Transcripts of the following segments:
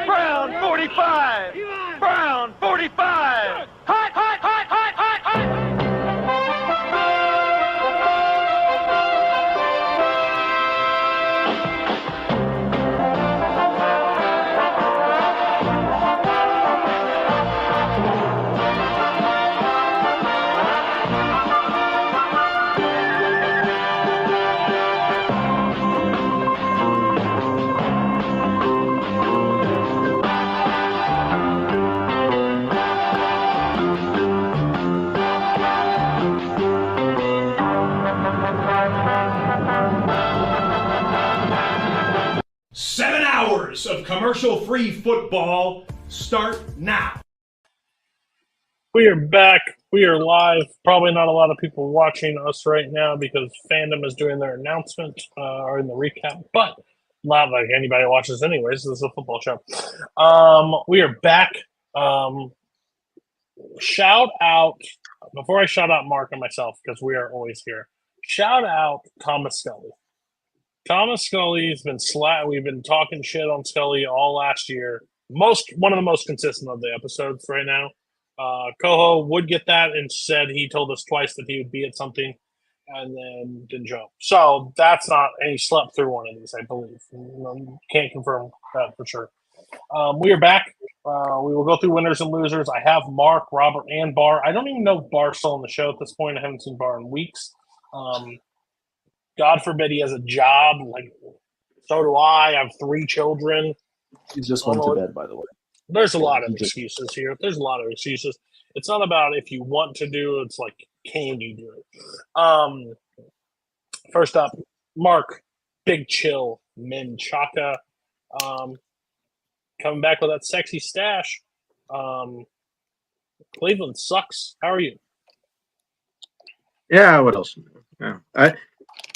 Brown 45. Brown 45. Hot, hot, hot, hot, hot, hot. Of commercial-free football start now. We are back. We are live. Probably not a lot of people watching us right now because Fandom is doing their announcement or in the recap, but not like anybody watches anyways. This is a football show. We are back. Shout out, before I shout out Mark and myself, because we are always here, shout out Thomas Scully. Thomas Scully's been we've been talking shit on Scully all last year. One of the most consistent of the episodes right now. Coho would get that and said he told us twice that he would be at something and then didn't show up. So that's not, and he slept through one of these, I believe. Can't confirm that for sure. We are back. We will go through winners and losers. I have Mark, Robert, and Bar. I don't even know if Bar's still on the show at this point. I haven't seen Bar in weeks. God forbid he has a job. Like, so do I. I have 3 children. He just went to bed, by the way. There's a lot of excuses here. There's a lot of excuses. It's not about if you want to do it. It's like, can you do it? First up, Mark, Big Chill, Min Chaka. Coming back with that sexy stash. Cleveland sucks. How are you? Yeah, what else? Yeah.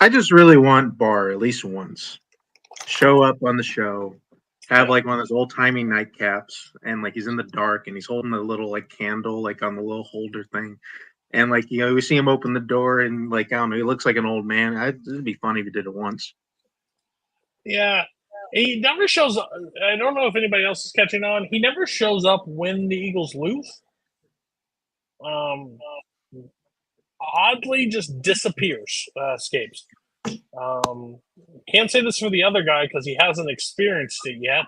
I just really want Bar at least once. Show up on the show, have like one of those old timey nightcaps, and like he's in the dark and he's holding a little like candle like on the little holder thing. And like, you know, we see him open the door and like, I don't know, he looks like an old man. It'd be funny if he did it once. Yeah. He never shows up. I don't know if anybody else is catching on. He never shows up when the Eagles lose. Oddly just disappears, escapes. Can't say this for the other guy because he hasn't experienced it yet.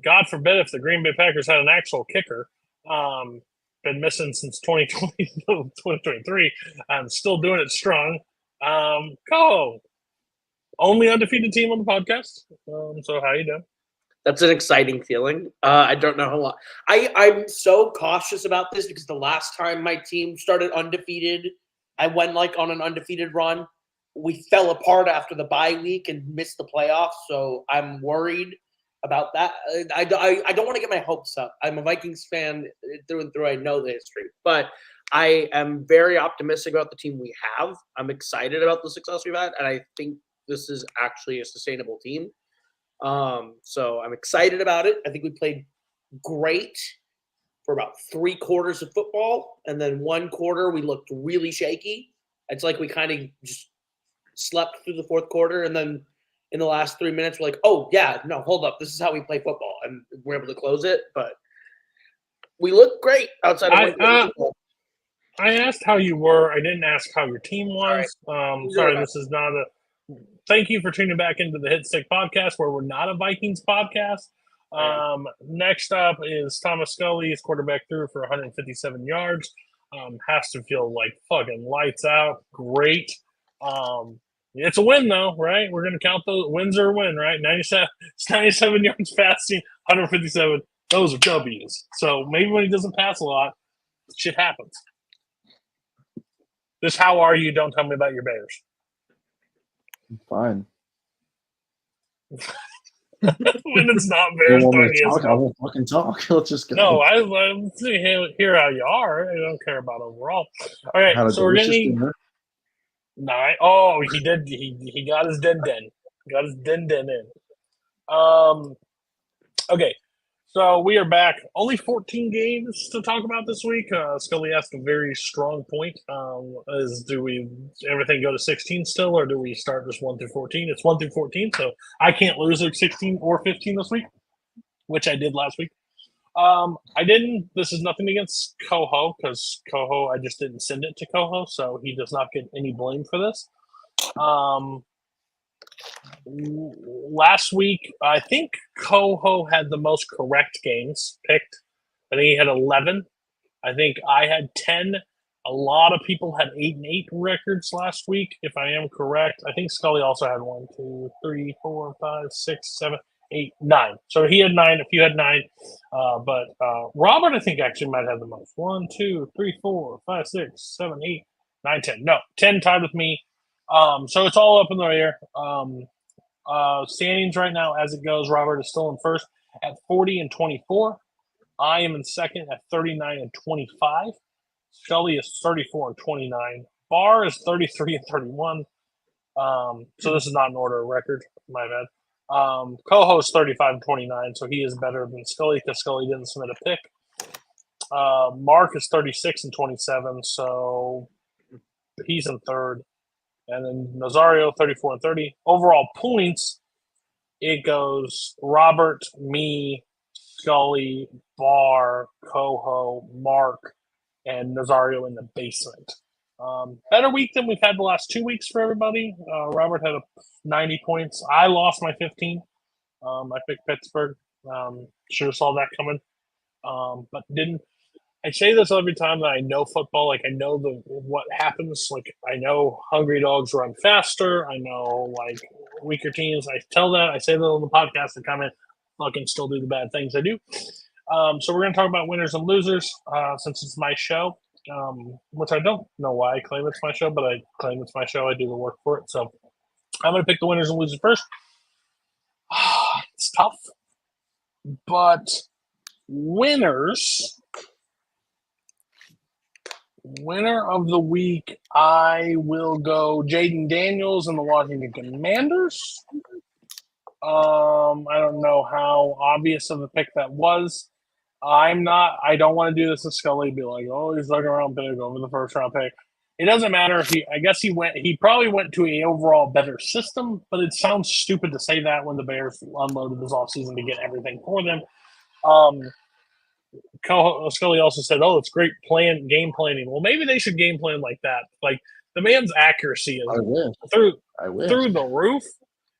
God forbid if the Green Bay Packers had an actual kicker. Been missing since 2023. I'm still doing it strong. Go. Only undefeated team on the podcast. So how you doing? That's an exciting feeling. I don't know how long. I'm so cautious about this because the last time my team started undefeated, I went like on an undefeated run. We fell apart after the bye week and missed the playoffs, so I'm worried about that. I don't want to get my hopes up. I'm a Vikings fan through and through. I know the history, but I am very optimistic about the team we have. I'm excited about the success we've had, and I think this is actually a sustainable team. So I'm excited about it. I think we played great for about 3 quarters of football. And then 1 quarter, we looked really shaky. It's like we kind of just slept through the 4th quarter. And then in the last 3 minutes, we're like, oh yeah, no, hold up. This is how we play football. And we're able to close it. But we look great outside of I asked how you were. I didn't ask how your team was. Right. Sorry, this is not a thank you for tuning back into the Hit Stick podcast where we're not a Vikings podcast. Next up is Thomas Scully. His quarterback threw for 157 yards. Has to feel like fucking lights out. Great. It's a win, though, right? We're going to count those. Wins are a win, right? 97 yards passing, 157. Those are W's. So maybe when he doesn't pass a lot, shit happens. Just how are you? Don't tell me about your Bears. I'm fine. When it's not Bears, I won't fucking talk. Let's just go. No, I hear how you are. I don't care about overall. All right, so we're getting 9. Oh, he did. He got his den. Got his den in. Okay, so we are back. Only 14 games to talk about this week. Scully asked a very strong point. Do we everything go to 16 still, or do we start just 1 through 14? It's 1 through 14, so I can't lose like 16 or 15 this week. which I did last week. I didn't. This is nothing against Coho because Coho, I just didn't send it to Coho, so he does not get any blame for this. Last week, I think Coho had the most correct games picked. I think he had 11. I think I had 10. A lot of people had 8-8 records last week, if I am correct. I think Scully also had 1, 2, 3, 4, 5, 6, 7, 8, 9. So he had 9. If you had 9, but Robert, I think actually might have the most. 1, 2, 3, 4, 5, 6, 7, 8, 9, 10. No, 10 tied with me. So it's all up in the air. Standings right now, as it goes, Robert is still in first at 40 and 24. I am in second at 39 and 25. Scully is 34 and 29. Barr is 33 and 31. So this is not an order of record. My bad. Co-host 35 and 29, so he is better than Scully because Scully didn't submit a pick. Mark is 36 and 27, so he's in third. And then Nazario 34 and 30. Overall points, it goes Robert, me, Scully, Barr, Coho, Mark, and Nazario in the basement. Better week than we've had the last 2 weeks for everybody. Robert had 90 points. I lost my 15. I picked Pittsburgh. Should have saw that coming, but didn't. I say this every time that I know football. Like I know what happens. Like I know hungry dogs run faster. I know like weaker teams. I tell that. I say that on the podcast and comment. Fucking still do the bad things I do. So we're going to talk about winners and losers since it's my show, which I don't know why I claim it's my show, but I claim it's my show. I do the work for it. So I'm going to pick the winners and losers first. It's tough, but winners. Winner of the week, I will go Jaden Daniels and the Washington Commanders. I don't know how obvious of a pick that was. I don't want to do this to Scully, be like, oh, he's looking around big over the first round pick. It doesn't matter. He probably went to an overall better system, but it sounds stupid to say that when the Bears unloaded this offseason to get everything for them. Scully also said, "Oh, it's great game planning." Well, maybe they should game plan like that. Like the man's accuracy is through the roof.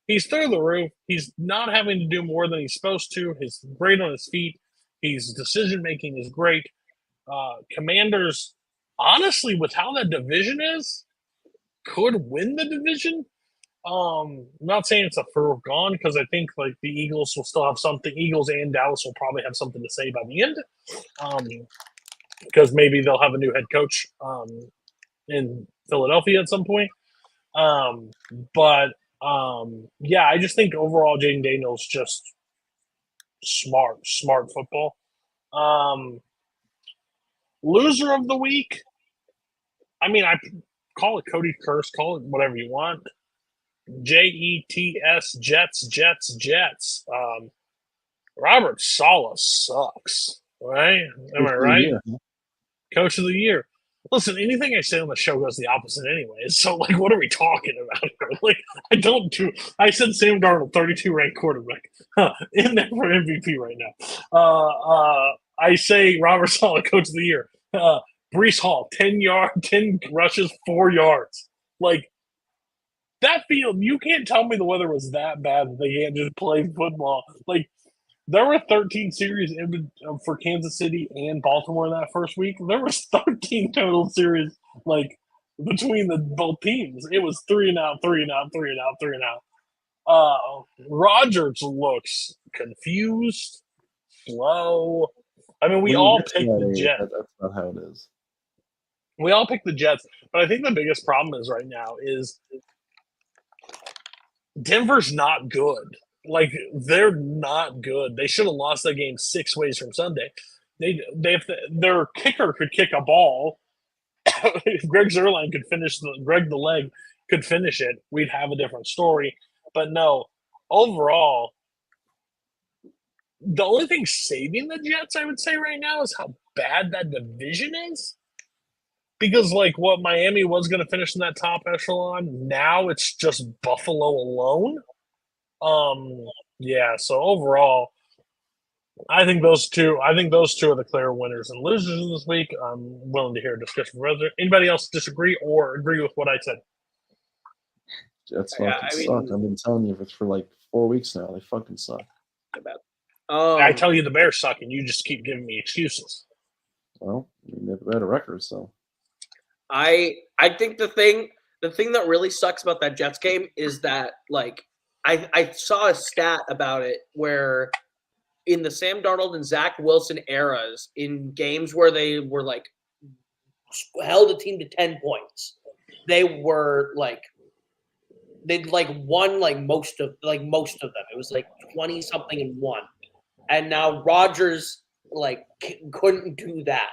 He's through the roof. He's not having to do more than he's supposed to. He's great on his feet. His decision making is great. Commanders, honestly, with how that division is, could win the division. I'm not saying it's a foregone because I think like the Eagles will still have something. Eagles and Dallas will probably have something to say by the end, because maybe they'll have a new head coach in Philadelphia at some point. Yeah, I just think overall Jaden Daniels just smart football. Loser of the week. I mean, I call it Cody Curse, call it whatever you want. J.E.T.S. Jets. Robert Saleh sucks, right? Am I right? Coach of the year. Listen, anything I say on the show goes the opposite anyway. So, like, what are we talking about here? Like, I said Sam Darnold, 32 ranked quarterback, in there for MVP right now. I say Robert Saleh, Coach of the year. Breece Hall, 10 rushes, 4 yards. Like, that field, you can't tell me the weather was that bad that they can't just play football. Like, there were 13 series for Kansas City and Baltimore in that first week. There was 13 total series, like, between both teams. It was 3 and out, 3 and out, 3 and out, 3 and out. Rodgers looks confused, slow. I mean, we all picked the Jets. That's not how it is. We all picked the Jets, but I think the biggest problem is right now is Denver's not good. Like, they're not good. They should have lost that game 6 ways from Sunday. Their kicker could kick a ball. If Greg Zuerlein could Greg the leg could finish it, we'd have a different story. But no, overall, the only thing saving the Jets, I would say right now, is how bad that division is. Because, like, what Miami was going to finish in that top echelon, now it's just Buffalo alone. Yeah, so overall, I think those two. I think those two are the clear winners and losers this week. I'm willing to hear a discussion from others. Anybody else disagree or agree with what I said? Jets Yeah, fucking I suck. mean- I've been telling you for like 4 weeks now. They fucking suck. I tell you the Bears suck, and you just keep giving me excuses. Well, they have a better record, so. I think the thing that really sucks about that Jets game is that like I saw a stat about it where in the Sam Darnold and Zach Wilson eras, in games where they were like held a team to 10 points, they were like they'd like won like most of them. It was like 20 something and one. And now Rodgers like couldn't do that,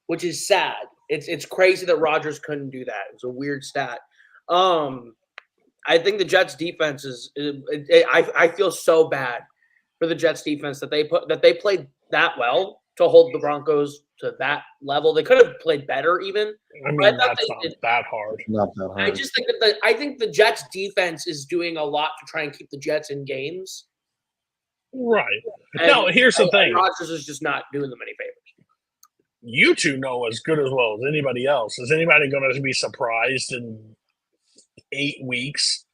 which is sad. It's crazy that Rodgers couldn't do that. It was a weird stat. I think the Jets defense is. I feel so bad for the Jets defense that they played that well to hold the Broncos to that level. They could have played better even. I But I mean, thought that's they not did. that hard. Not that hard. I just think that I think the Jets defense is doing a lot to try and keep the Jets in games. Right. And, No, here's the and thing. Rodgers is just not doing them any favors. You two know as good as well as anybody else. Is anybody going to be surprised in 8 weeks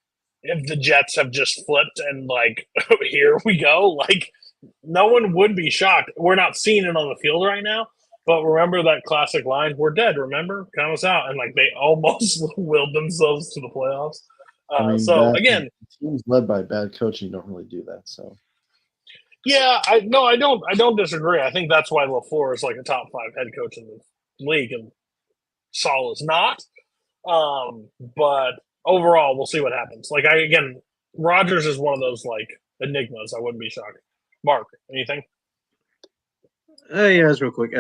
if the Jets have just flipped and like here we go? Like no one would be shocked. We're not seeing it on the field right now, but remember that classic line, "We're dead." Remember, count us out, and like they almost willed themselves to the playoffs. So again, teams led by bad coaching don't really do that. So yeah, I don't disagree. I think that's why LaFleur is like a top 5 head coach in the league, and Saul is not. But overall, we'll see what happens. Like Rodgers is one of those like enigmas. I wouldn't be shocked. Mark, anything? Yeah, just real quick.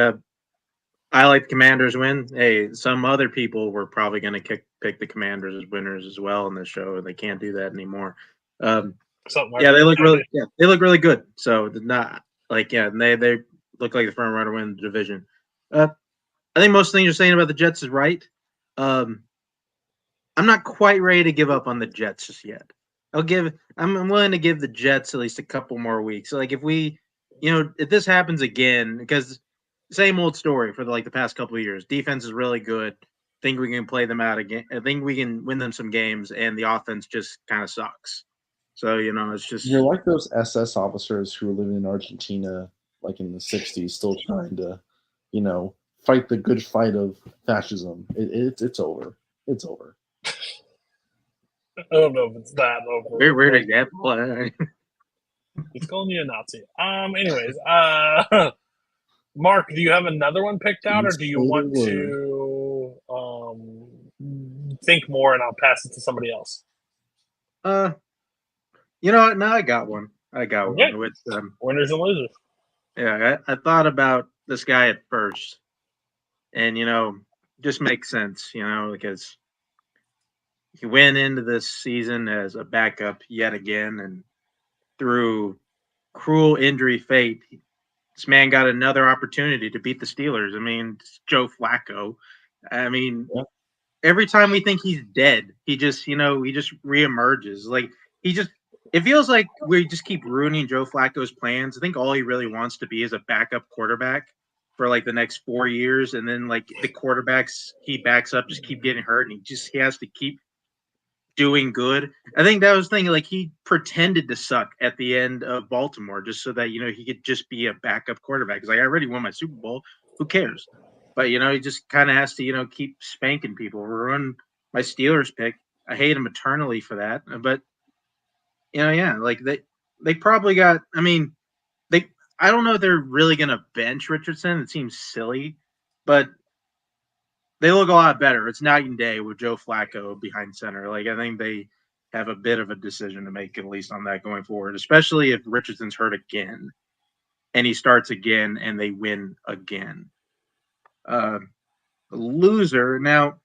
I like the Commanders win. Hey, some other people were probably going to pick the Commanders as winners as well in the show. They can't do that anymore. Yeah, they look really good. So not like and they look like the front runner win the division. I think most things you're saying about the Jets is right. I'm not quite ready to give up on the Jets just yet. I'm willing to give the Jets at least a couple more weeks. So like if this happens again, because same old story for the past couple of years. Defense is really good. Think we can play them out again. I think we can win them some games, and the offense just kind of sucks. So it's just you're like those SS officers who were living in Argentina, like in the '60s, still trying to, fight the good fight of fascism. It's over. It's over. I don't know if it's that over. Very weird example. He's calling you a Nazi. Anyways, Mark, do you have another one picked out, or do you want to think more and I'll pass it to somebody else? You know what? Now I got one. Okay. With winners and losers. Yeah, I thought about this guy at first, and just makes sense. Because he went into this season as a backup yet again, and through cruel injury fate, this man got another opportunity to beat the Steelers. I mean, it's Joe Flacco. I mean, every time we think he's dead, he just reemerges. Like it feels like we just keep ruining Joe Flacco's plans. I think all he really wants to be is a backup quarterback for the next 4 years, and then the quarterbacks he backs up just keep getting hurt, and he has to keep doing good. I think that was the thing. He pretended to suck at the end of Baltimore just so that he could just be a backup quarterback. He's like, I already won my Super Bowl. Who cares? But he just kind of has to keep spanking people. Ruin my Steelers pick. I hate him eternally for that. But they probably got. I mean, I don't know if they're really gonna bench Richardson. It seems silly, but they look a lot better. It's night and day with Joe Flacco behind center. I think they have a bit of a decision to make, at least on that going forward, especially if Richardson's hurt again and he starts again and they win again. Loser. Now,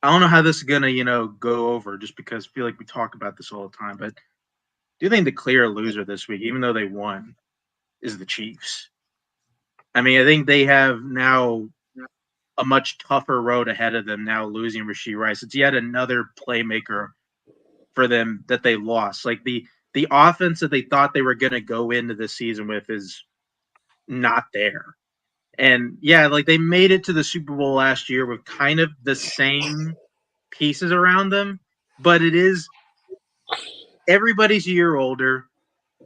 I don't know how this is going to, go over just because I feel like we talk about this all the time, but do you think the clear loser this week, even though they won, is the Chiefs? I mean, I think they have now a much tougher road ahead of them now, losing Rashee Rice. It's yet another playmaker for them that they lost. The offense that they thought they were going to go into this season with is not there. And yeah, like they made it to the Super Bowl last year with kind of the same pieces around them, but it is everybody's a year older.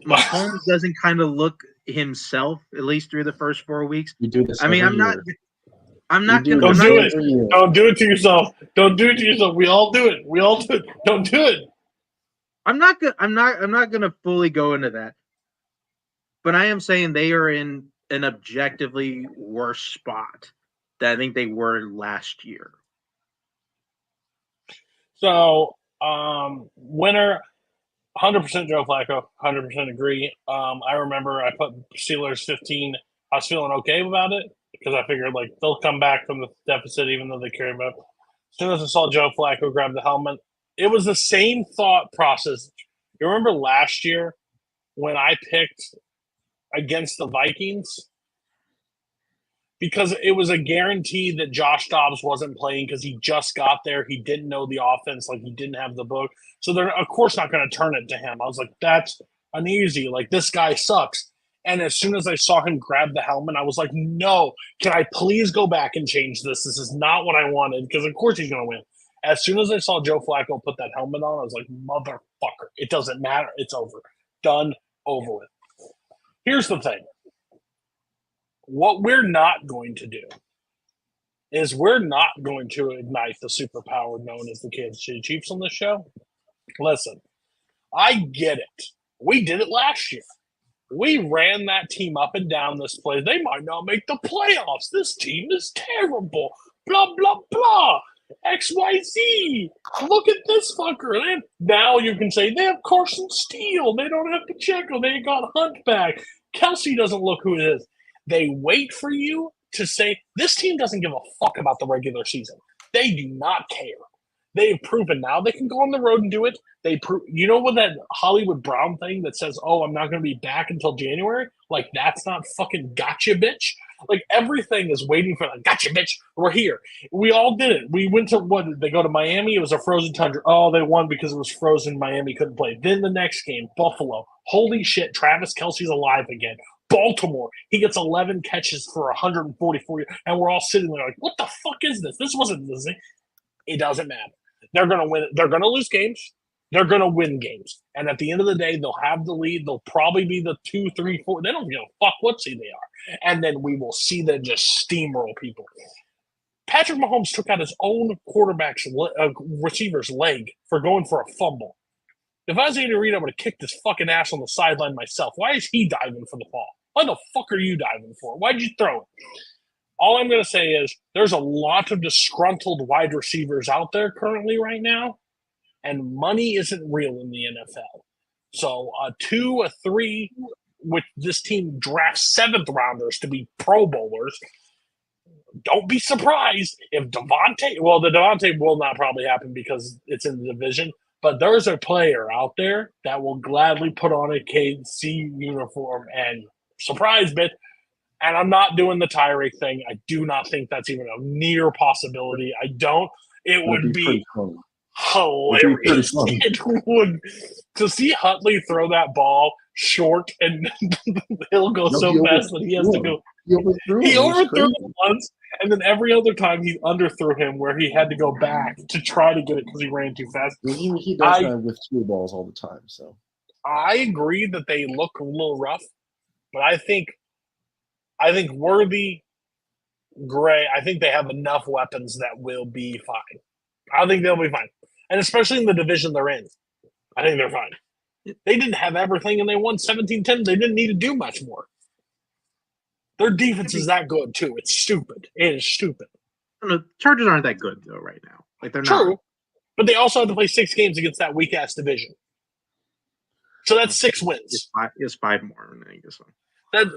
Mahomes doesn't kind of look himself, at least through the first 4 weeks. You do this. I mean, every I'm year. not You gonna. I'm Don't not do gonna, it. every year. Don't do it to yourself. Don't do it to yourself. We all do it. We all do it. Don't do it. I'm not gonna fully go into that. But I am saying they are in an objectively worse spot than I think they were last year. So, winner, 100% Joe Flacco, 100% agree. I remember I put Steelers 15. I was feeling okay about it because I figured like they'll come back from the deficit even though they carry about. As soon as I saw Joe Flacco grab the helmet, it was the same thought process. You remember last year when I picked against the Vikings? Because it was a guarantee that Josh Dobbs wasn't playing because he just got there. He didn't know the offense, like he didn't have the book. So they're, of course, not going to turn it to him. I was like, that's uneasy. Like, this guy sucks. And as soon as I saw him grab the helmet, I was like, no, can I please go back and change this? This is not what I wanted because, of course, he's going to win. As soon as I saw Joe Flacco put that helmet on, I was like, motherfucker, it doesn't matter. It's over. Done, over with. Here's the thing. What we're not going to do is we're not going to ignite the superpower known as the Kansas City Chiefs on this show. Listen, I get it. We did it last year. We ran that team up and down this place. They might not make the playoffs. This team is terrible. Blah, blah, blah. XYZ. Look at this fucker. Now you can say they have Carson Steele. They don't have Pacheco. They got Hunt back. Kelsey doesn't look who it is. They wait for you to say, this team doesn't give a fuck about the regular season. They do not care. They've proven now they can go on the road and do it. You know what that Hollywood Brown thing that says, oh, I'm not going to be back until January? Like, that's not fucking gotcha, bitch. Like, everything is waiting for that. Gotcha, bitch. We're here. We all did it. We went to, what, did they go to Miami? It was a frozen tundra. Oh, they won because it was frozen. Miami couldn't play. Then the next game, Buffalo. Holy shit, Travis Kelce's alive again. Baltimore, he gets 11 catches for 144, and we're all sitting there like, what the fuck is this? This wasn't this thing. It doesn't matter. They're going to win. They're going to lose games. They're going to win games. And at the end of the day, they'll have the lead. They'll probably be the 2, 3, 4. They don't give a fuck what seed they are. And then we will see them just steamroll people. Patrick Mahomes took out his own quarterback's receiver's leg for going for a fumble. If I was Andy Reid, I would have kicked his fucking ass on the sideline myself. Why is he diving for the ball? Why the fuck are you diving for it? Why'd you throw it? All I'm going to say is there's a lot of disgruntled wide receivers out there currently right now, and money isn't real in the NFL. So a 2, a 3, which this team drafts 7th rounders to be Pro Bowlers. Don't be surprised if the Devontae will not probably happen because it's in the division. But there's a player out there that will gladly put on a KC uniform and surprise, bitch. And I'm not doing the Tyreek thing. I do not think that's even a near possibility. I don't. It would be hilarious. It would. To see Huntley throw that ball short and he'll go so fast that he has to go. He overthrew him once, and then every other time he underthrew him where he had to go back to try to get it because he ran too fast. He does that with 2 balls all the time. So I agree that they look a little rough, but I think Worthy, Gray, I think they have enough weapons that will be fine. I think they'll be fine. And especially in the division they're in, I think they're fine. They didn't have everything, and they won 17-10. They didn't need to do much more. Their defense is that good, too. It's stupid. It is stupid. The Chargers aren't that good, though, right now. Like, they're True, not. but they also have to play 6 games against that weak-ass division. So that's 6 wins. It's 5 more, I guess.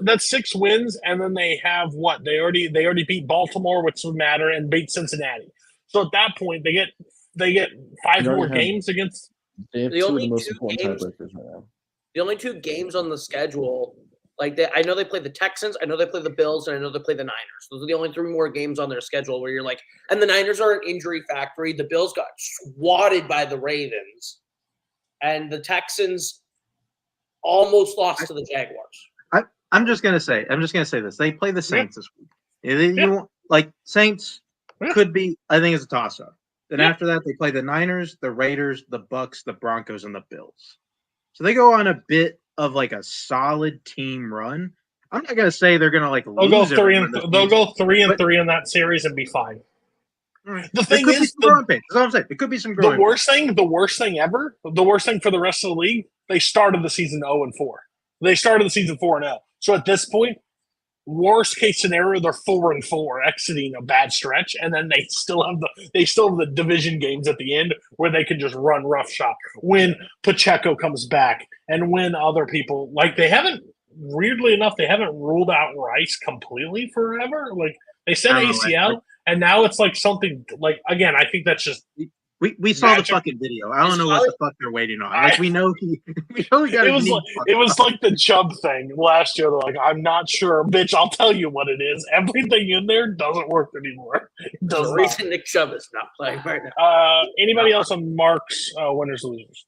That's 6 wins, and then they have what? They already beat Baltimore, which would matter, and beat Cincinnati. So at that point, they get 5 more games against. They have 2 of the most important tiebreakers right now. The only 2 games on the schedule, I know they play the Texans, I know they play the Bills, and I know they play the Niners. Those are the only 3 more games on their schedule where you're like, and the Niners are an injury factory. The Bills got swatted by the Ravens, and the Texans almost lost to the Jaguars. I'm just gonna say this. They play the Saints this week. Saints Yeah. could be. I think it's a toss up. Then Yeah. after that, they play the Niners, the Raiders, the Bucks, the Broncos, and the Bills. So they go on a bit of like a solid team run. I'm not gonna say they're gonna like They'll lose go three everyone and this they'll season, go 3 and but 3 in that series and be fine. The there thing could be is, some growing pains. That's all I'm saying. There could be some the growing. worst thing ever, the worst thing for the rest of the league, they started the season 0-4. They started the season 4-0. So at this point, worst case scenario, they're 4-4, exiting a bad stretch, and then they still have the division games at the end where they can just run roughshod when Pacheco comes back and when other people they haven't. Weirdly enough, they haven't ruled out Rice completely forever. Like they said I don't know, ACL, and now it's like something like again. I think that's just we saw the Magic- fucking video. I don't Is know what the fuck they're waiting on. Like we know he got it his was knee like, fucked it was up. like the Chubb thing last year. They're like, I'm not sure, bitch. I'll tell you what it is. Everything in there doesn't work anymore. It There's does a not. reason Nick Chubb is not playing right now. Anybody else on Mark's winners and losers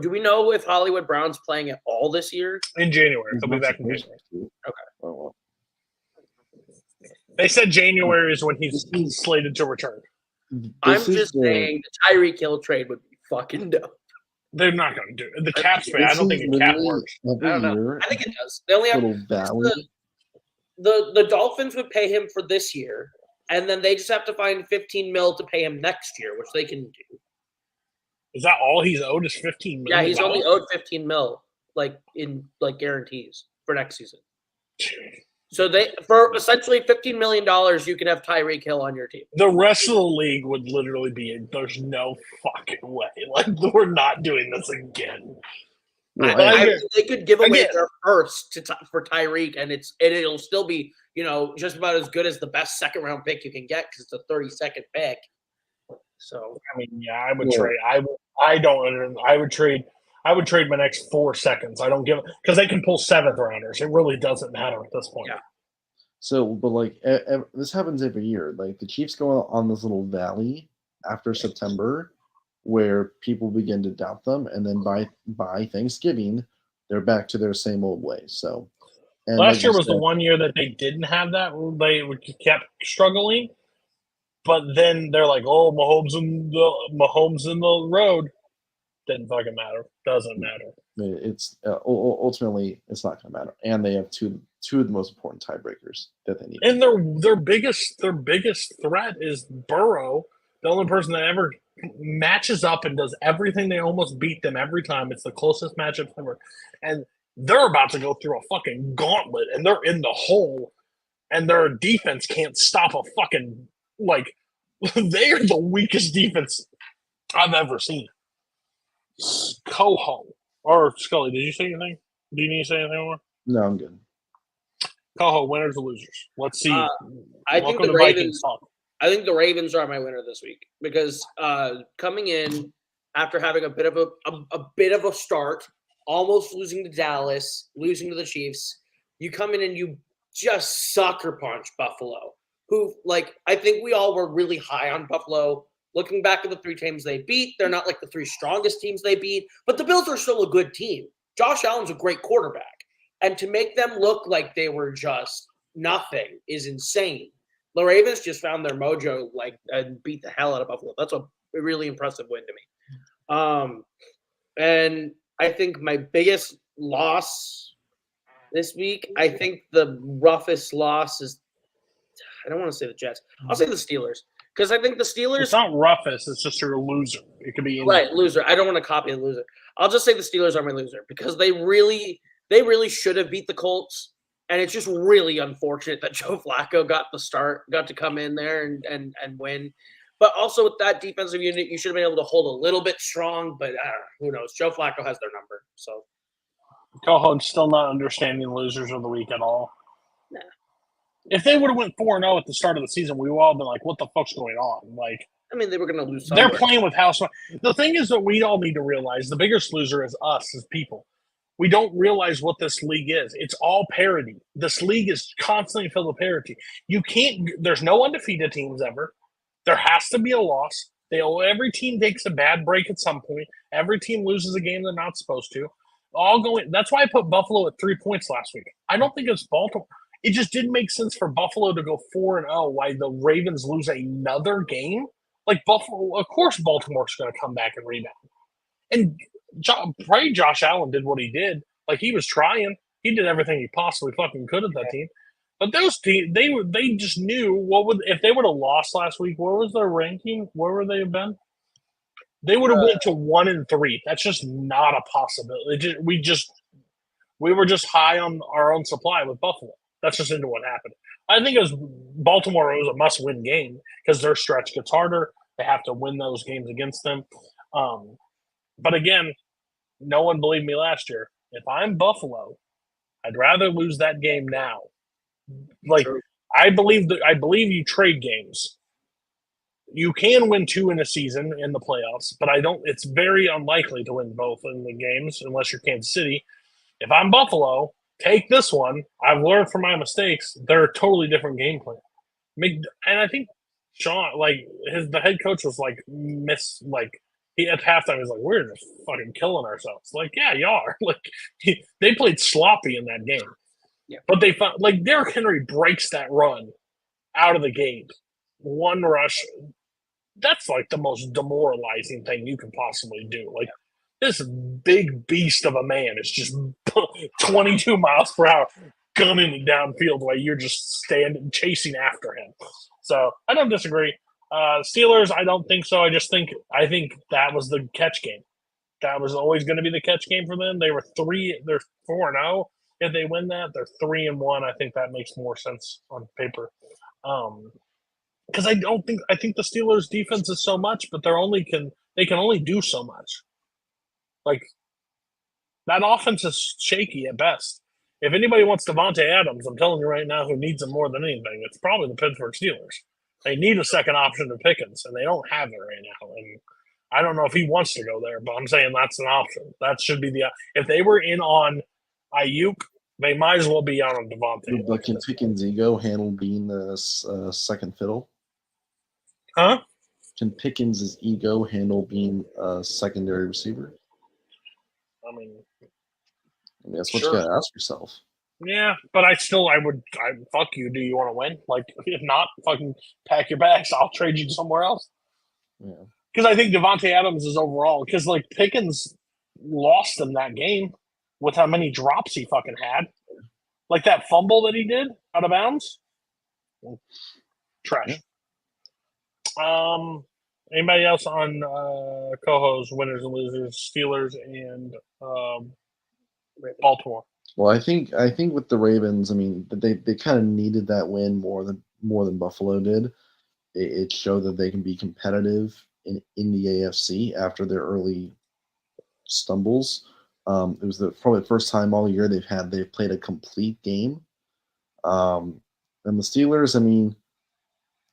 Do we know if Hollywood Brown's playing at all this year? in January? He's He'll be not back in supposed January. to. Okay. Oh, well. They said January is when he's slated to return. I'm This is just the- saying the Tyreek Hill trade would be fucking dope. They're not going to do it. The cap space. I this don't is think a cap literally works. every I don't know. year, I think it does. They only have little valley. the Dolphins would pay him for this year, and then they just have to find 15 mil to pay him next year, which they can do. Is that all he's owed? Is 15 Yeah, million? he's only owed 15 mil, in guarantees for next season. So for essentially $15 million, you can have Tyreek Hill on your team. The rest of the league would literally be. There's no fucking way. Like we're not doing this again. Well, I- They could give away Again. their first for Tyreek, and it'll still be just about as good as the best second round pick you can get because it's a 32nd pick. So I mean, yeah, I would Yeah. trade. I would trade. I would trade my next 4 seconds. I don't give because they can pull 7th rounders. It really doesn't matter at this point. Yeah. So, but like this happens every year. Like the Chiefs go on this little valley after September, where people begin to doubt them, and then by Thanksgiving, they're back to their same old ways. So, and Last like year you was the said, one year that they didn't have that. They kept struggling, but then they're like, "Oh, Mahomes in the road." Didn't fucking matter. Doesn't matter. it's ultimately it's not going to matter, and they have two of the most important tiebreakers that they need. And their biggest threat is Burrow, the only person that ever matches up and does everything. They almost beat them every time. It's the closest matchup ever, and they're about to go through a fucking gauntlet, and they're in the hole, and their defense can't stop a fucking they are the weakest defense I've ever seen. Coho or Scully, did you say anything? Do you need to say anything more? No, I'm good. Coho, winners or losers? Let's see. I think Welcome the to Vikings Ravens. talk. I think the Ravens are my winner this week because coming in after having a bit of a start, almost losing to Dallas, losing to the Chiefs, you come in and you just sucker punch Buffalo, who I think we all were really high on Buffalo. Looking back at the 3 teams they beat, they're not like the 3 strongest teams they beat, but the Bills are still a good team. Josh Allen's a great quarterback. And to make them look like they were just nothing is insane. The Ravens just found their mojo and beat the hell out of Buffalo. That's a really impressive win to me. And I think my biggest loss this week, I think the roughest loss is, I don't want to say the Jets. I'll say the Steelers. Because I think the Steelers. It's not roughest. It's just you're a loser. It could be any. Right, loser. I don't want to copy the loser. I'll just say the Steelers are my loser because they really should have beat the Colts, and it's just really unfortunate that Joe Flacco got to come in there and win. But also with that defensive unit, you should have been able to hold a little bit strong. But I don't know, who knows? Joe Flacco has their number. So Coho's still not understanding losers of the week at all. Nah. If they would have went 4-0 at the start of the season, we would all been like, "What the fuck's going on?" I mean, they were going to lose. They're somewhere. playing with house. The thing is that we all need to realize the biggest loser is us as people. We don't realize what this league is. It's all parity. This league is constantly filled with parity. You can't. There's no undefeated teams ever. There has to be a loss. Every team takes a bad break at some point. Every team loses a game they're not supposed to. all going. That's why I put Buffalo at 3 points last week. I don't think it's Baltimore. It just didn't make sense for Buffalo to go 4-0. Why the Ravens lose another game? Like Buffalo, of course, Baltimore's going to come back and rebound. And probably Josh Allen did what he did. Like he was trying. He did everything he possibly fucking could at that team. But those teams, they just knew what would if they would have lost last week. Where was their ranking? Where would they have been? They would have went to 1-3. That's just not a possibility. We were just high on our own supply with Buffalo. That's just into what happened. I think it was Baltimore. It was a must-win game because their stretch gets harder. They have to win those games against them. But again, no one believed me last year. If I'm Buffalo, I'd rather lose that game now. Like I believe you trade games. You can win 2 in a season in the playoffs, but I don't. It's very unlikely to win both in the games unless you're Kansas City. If I'm Buffalo, take this one. I've learned from my mistakes. They're a totally different game plan. And I think Sean, the head coach was he at halftime was like, we're just fucking killing ourselves. Like, yeah, you are. Like they played sloppy in that game. Yeah. But they found Derrick Henry breaks that run out of the gate. One rush. That's like the most demoralizing thing you can possibly do. Like this big beast of a man is just 22 miles per hour gunning downfield while you're just standing chasing after him. So I don't disagree. Steelers, I don't think so. I think that was the catch game. That was always going to be the catch game for them. They're 4-0. If they win that, they're 3-1. I think that makes more sense on paper. Because I think the Steelers defense is so much, but they can only do so much. Like that offense is shaky at best. If anybody wants Devontae Adams, I'm telling you right now, who needs him more than anything, it's probably the Pittsburgh Steelers. They need a second option to Pickens, and they don't have it right now. And I don't know if he wants to go there, but I'm saying that's an option. That should be if they were in on Ayuk, they might as well be out on Devontae. But can Pickens' ego handle being the second fiddle? Huh? Can Pickens' ego handle being a secondary receiver? I mean, that's what sure. you gotta ask yourself. Yeah, but I would fuck you. Do you want to win? Like, if not, fucking pack your bags. I'll trade you somewhere else. Yeah. Because I think Devontae Adams is overall. Because like Pickens lost him that game with how many drops he fucking had. Like that fumble that he did out of bounds. Trash. Yeah. Anybody else on co-host winners and losers, Steelers and Baltimore? Well, I think with the Ravens, I mean, they kind of needed that win more than Buffalo did. It showed that they can be competitive in the AFC after their early stumbles. It was probably the first time all year they've played a complete game. And the Steelers, I mean,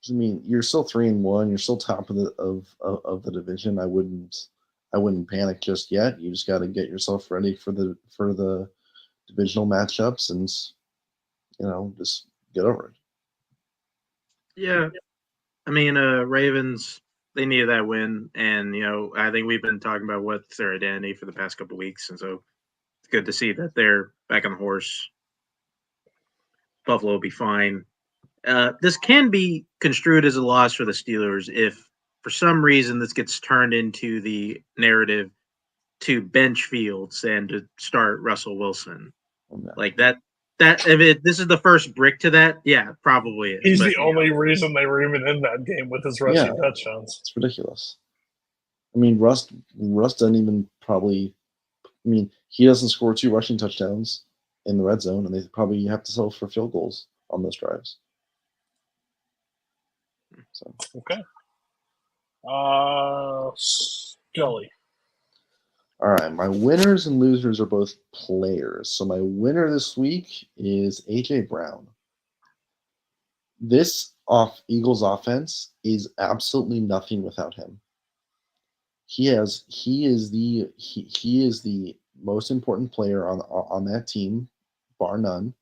you're still 3-1. You're still top of the division. I wouldn't panic just yet. You just got to get yourself ready for the divisional matchups and just get over it. Yeah, I mean, Ravens, they needed that win, and I think we've been talking about what's their identity for the past couple of weeks, and so it's good to see that they're back on the horse. Buffalo will be fine. This can be construed as a loss for the Steelers if, for some reason, this gets turned into the narrative to bench Fields and to start Russell Wilson. Okay. Like that. If this is the first brick to that, yeah, probably is. He's the only reason they were even in that game with his rushing touchdowns. It's ridiculous. I mean, Russ doesn't even probably. I mean, he doesn't score 2 rushing touchdowns in the red zone, and they probably have to settle for field goals on those drives. So okay. Scully. All right, my winners and losers are both players. So my winner this week is A.J. Brown. This Eagles offense is absolutely nothing without him. He is the most important player on that team, bar none.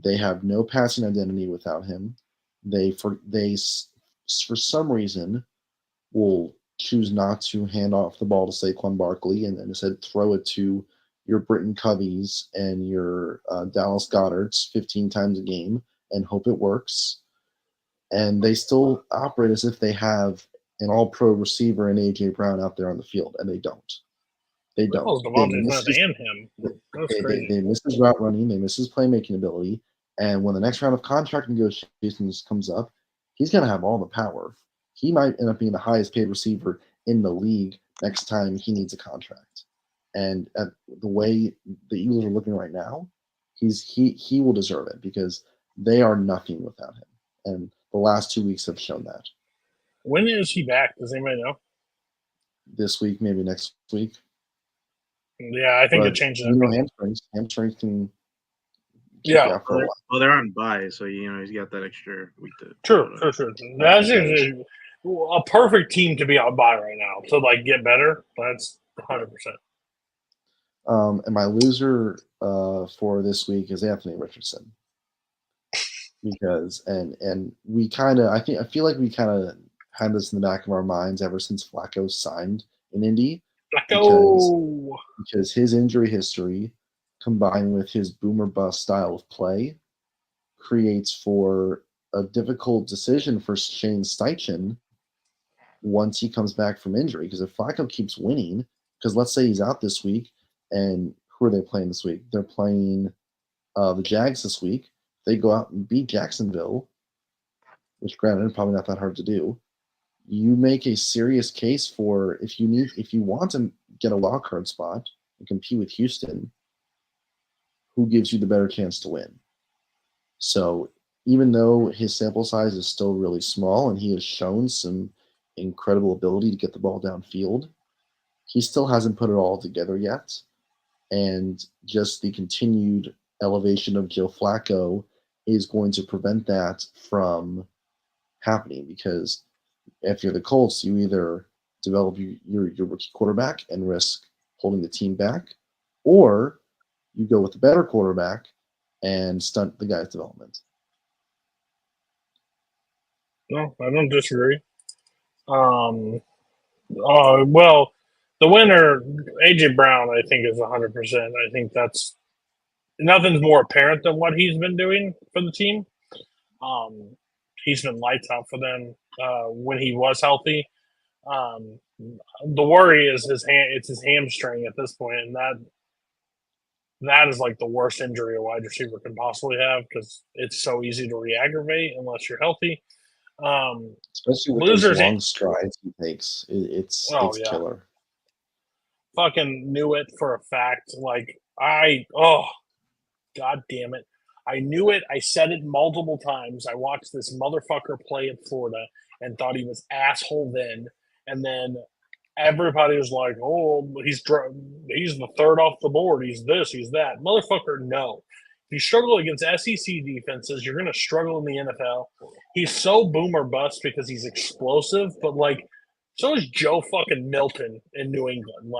They have no passing identity without him. They for some reason will choose not to hand off the ball to Saquon Barkley and instead throw it to your Britton Coveys and your Dallas Goddards 15 times a game and hope it works. And they still operate as if they have an all-pro receiver and A.J. Brown out there on the field, and they don't. They don't. Oh, Devontae Smith and him. That's crazy. They miss his route running. They miss his playmaking ability. And when the next round of contract negotiations comes up, he's going to have all the power. He might end up being the highest paid receiver in the league next time he needs a contract. And at the way the Eagles are looking right now, he will deserve it because they are nothing without him. And the last 2 weeks have shown that. When is he back? Does anybody know? This week, maybe next week. Yeah, I think it changes. Hamstrings can. Yeah. Well, they're on bye, so he's got that extra week to. True. That's a perfect team to be on bye right now to get better. That's 100%. And my loser for this week is Anthony Richardson. Because we I feel like we kind of had this in the back of our minds ever since Flacco signed in Indy. Because his injury history combined with his boomer bust style of play creates for a difficult decision for Shane Steichen once he comes back from injury. Because if Flacco keeps winning, because let's say he's out this week, and who are they playing this week? They're playing the Jags this week. They go out and beat Jacksonville, which granted, probably not that hard to do. You make a serious case for if you want to get a wild card spot and compete with Houston, who gives you the better chance to win? So even though his sample size is still really small and he has shown some incredible ability to get the ball downfield, he still hasn't put it all together yet. And just the continued elevation of Joe Flacco is going to prevent that from happening, because if you're the Colts, you either develop your rookie quarterback and risk holding the team back, or you go with a better quarterback and stunt the guy's development. No, I don't disagree. Well, the winner, A.J. Brown, I think is 100%. I think that's nothing's more apparent than what he's been doing for the team. He's been lights out for them when he was healthy. The worry is it's his hamstring at this point, and that is the worst injury a wide receiver can possibly have, because it's so easy to re-aggravate unless you're healthy. Especially with those long strides he takes, it's killer. Fucking knew it for a fact. God damn it. I knew it. I said it multiple times. I watched this motherfucker play in Florida and thought he was asshole then. And then everybody was like, oh, he's the third off the board. He's this, he's that. Motherfucker, no. If you struggle against SEC defenses, you're going to struggle in the NFL. He's so boomer bust because he's explosive, but so is Joe fucking Milton in New England.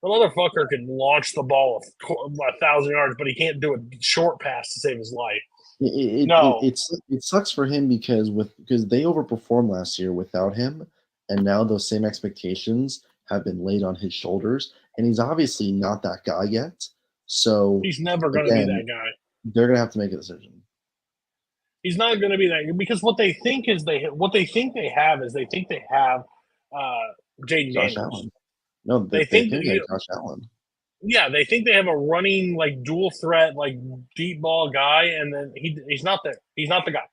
The motherfucker can launch the ball 1,000 yards, but he can't do a short pass to save his life. It sucks for him because they overperformed last year without him, and now those same expectations have been laid on his shoulders, and he's obviously not that guy yet. So he's never going to be that guy. They're going to have to make a decision. He's not going to be that, because what they think they have Jaden Josh Daniels. Allen. No, they think they have Josh Allen. Yeah, they think they have a running dual threat deep ball guy, and then he's not there. He's not the guy.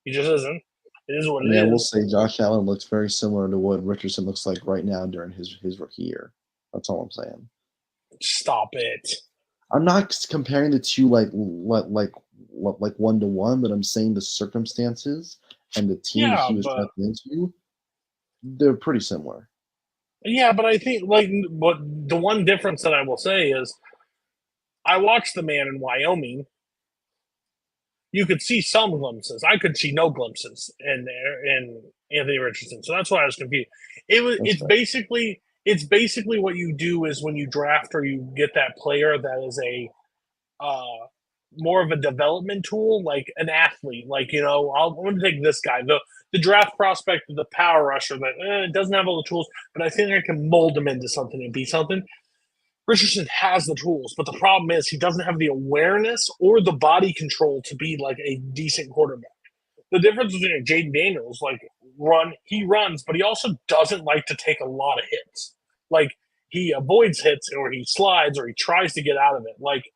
He just isn't. It is what it is. Yeah, we'll say Josh Allen looks very similar to what Richardson looks like right now during his rookie year. That's all I'm saying. Stop it. I'm not comparing the two like 1-to-1, but I'm saying the circumstances and the team he was drafted into, they're pretty similar. Yeah, but I think but the one difference that I will say is I watched the man in Wyoming. You could see some glimpses. I could see no glimpses in Anthony Richardson. So that's why I was confused. It's basically what you do is when you draft or you get that player that is a more of a development tool, like an athlete. I'm going to take this guy, the draft prospect, the power rusher that doesn't have all the tools, but I think I can mold him into something and be something. Richardson has the tools, but the problem is he doesn't have the awareness or the body control to be like a decent quarterback. The difference between Jaden Daniels, like he runs, but he also doesn't like to take a lot of hits. Like he avoids hits, or he slides, or he tries to get out of it. Like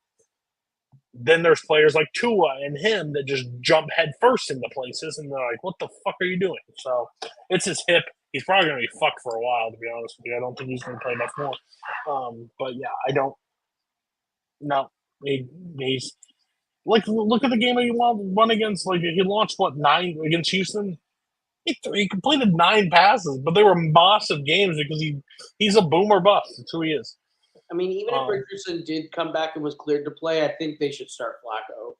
then there's players like Tua and him that just jump head first into places, and they're like, "What the fuck are you doing?" So it's his hip. He's probably going to be fucked for a while, to be honest with you. I don't think he's going to play much more. But yeah, I don't. No, he's like, look at the game he won against. Like he launched 9 against Houston. He completed 9 passes, but they were massive games because he's a boomer bust. That's who he is. I mean, even if Richardson did come back and was cleared to play, I think they should start Flacco.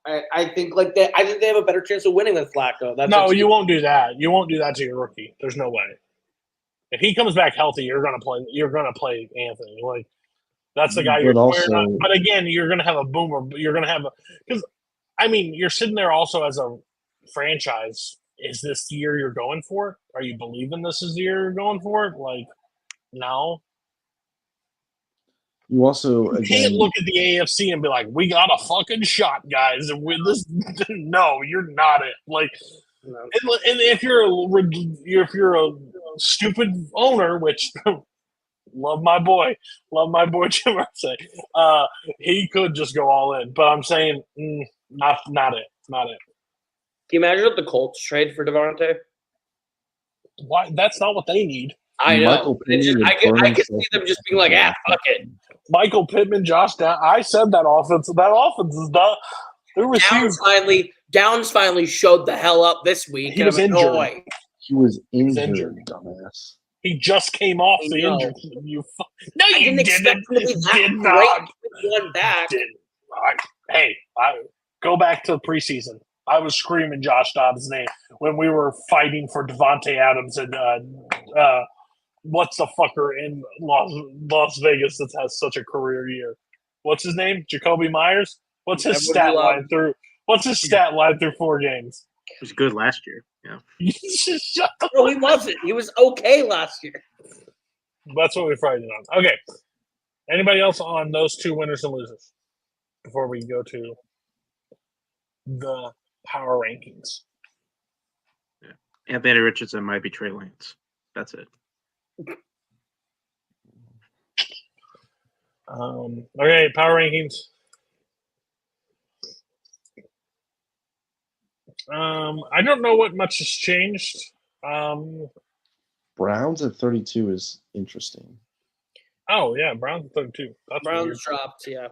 I think I think they have a better chance of winning than Flacco. You won't do that. You won't do that to your rookie. There's no way. If he comes back healthy, you're gonna play. You're gonna play Anthony. Like that's the guy you're squaring up. But again, you're gonna have a boomer. You're gonna have because I mean, you're sitting there also as a franchise. Is this the year you're going for it? Are you believing this is the year you're going for it? Like, no. You also can't look at the AFC and be like, "We got a fucking shot, guys," and win this. No, you're not it. Like, and if you're a stupid owner, which love my boy Jim Irsay, he could just go all in. But I'm saying, not it. Can you imagine if the Colts trade for Devontae? Why? That's not what they need. I know. I can see them just being like, fuck it. Michael Pittman, Josh Downs. I said that offense. That offense is done. Downs finally showed the hell up this week. He was injured. He was injured, dumbass. He just came off the injury. You didn't expect him to be that great with one back. Go back to the preseason. I was screaming Josh Dobbs' name when we were fighting for Devontae Adams and what's the fucker in Las Vegas that has such a career year? What's his name? Jacoby Myers? What's his stat line through 4 games? He was good last year. Yeah. No, he wasn't. He was okay last year. That's what we're fighting on. Okay. Anybody else on those 2 winners and losers before we go to the power rankings? Yeah. Anthony Richardson might be Trey Lance. That's it. Okay, power rankings. I don't know what much has changed. Browns at 32 is interesting. Oh yeah, Browns at 32. That's Browns weird. dropped. Yeah,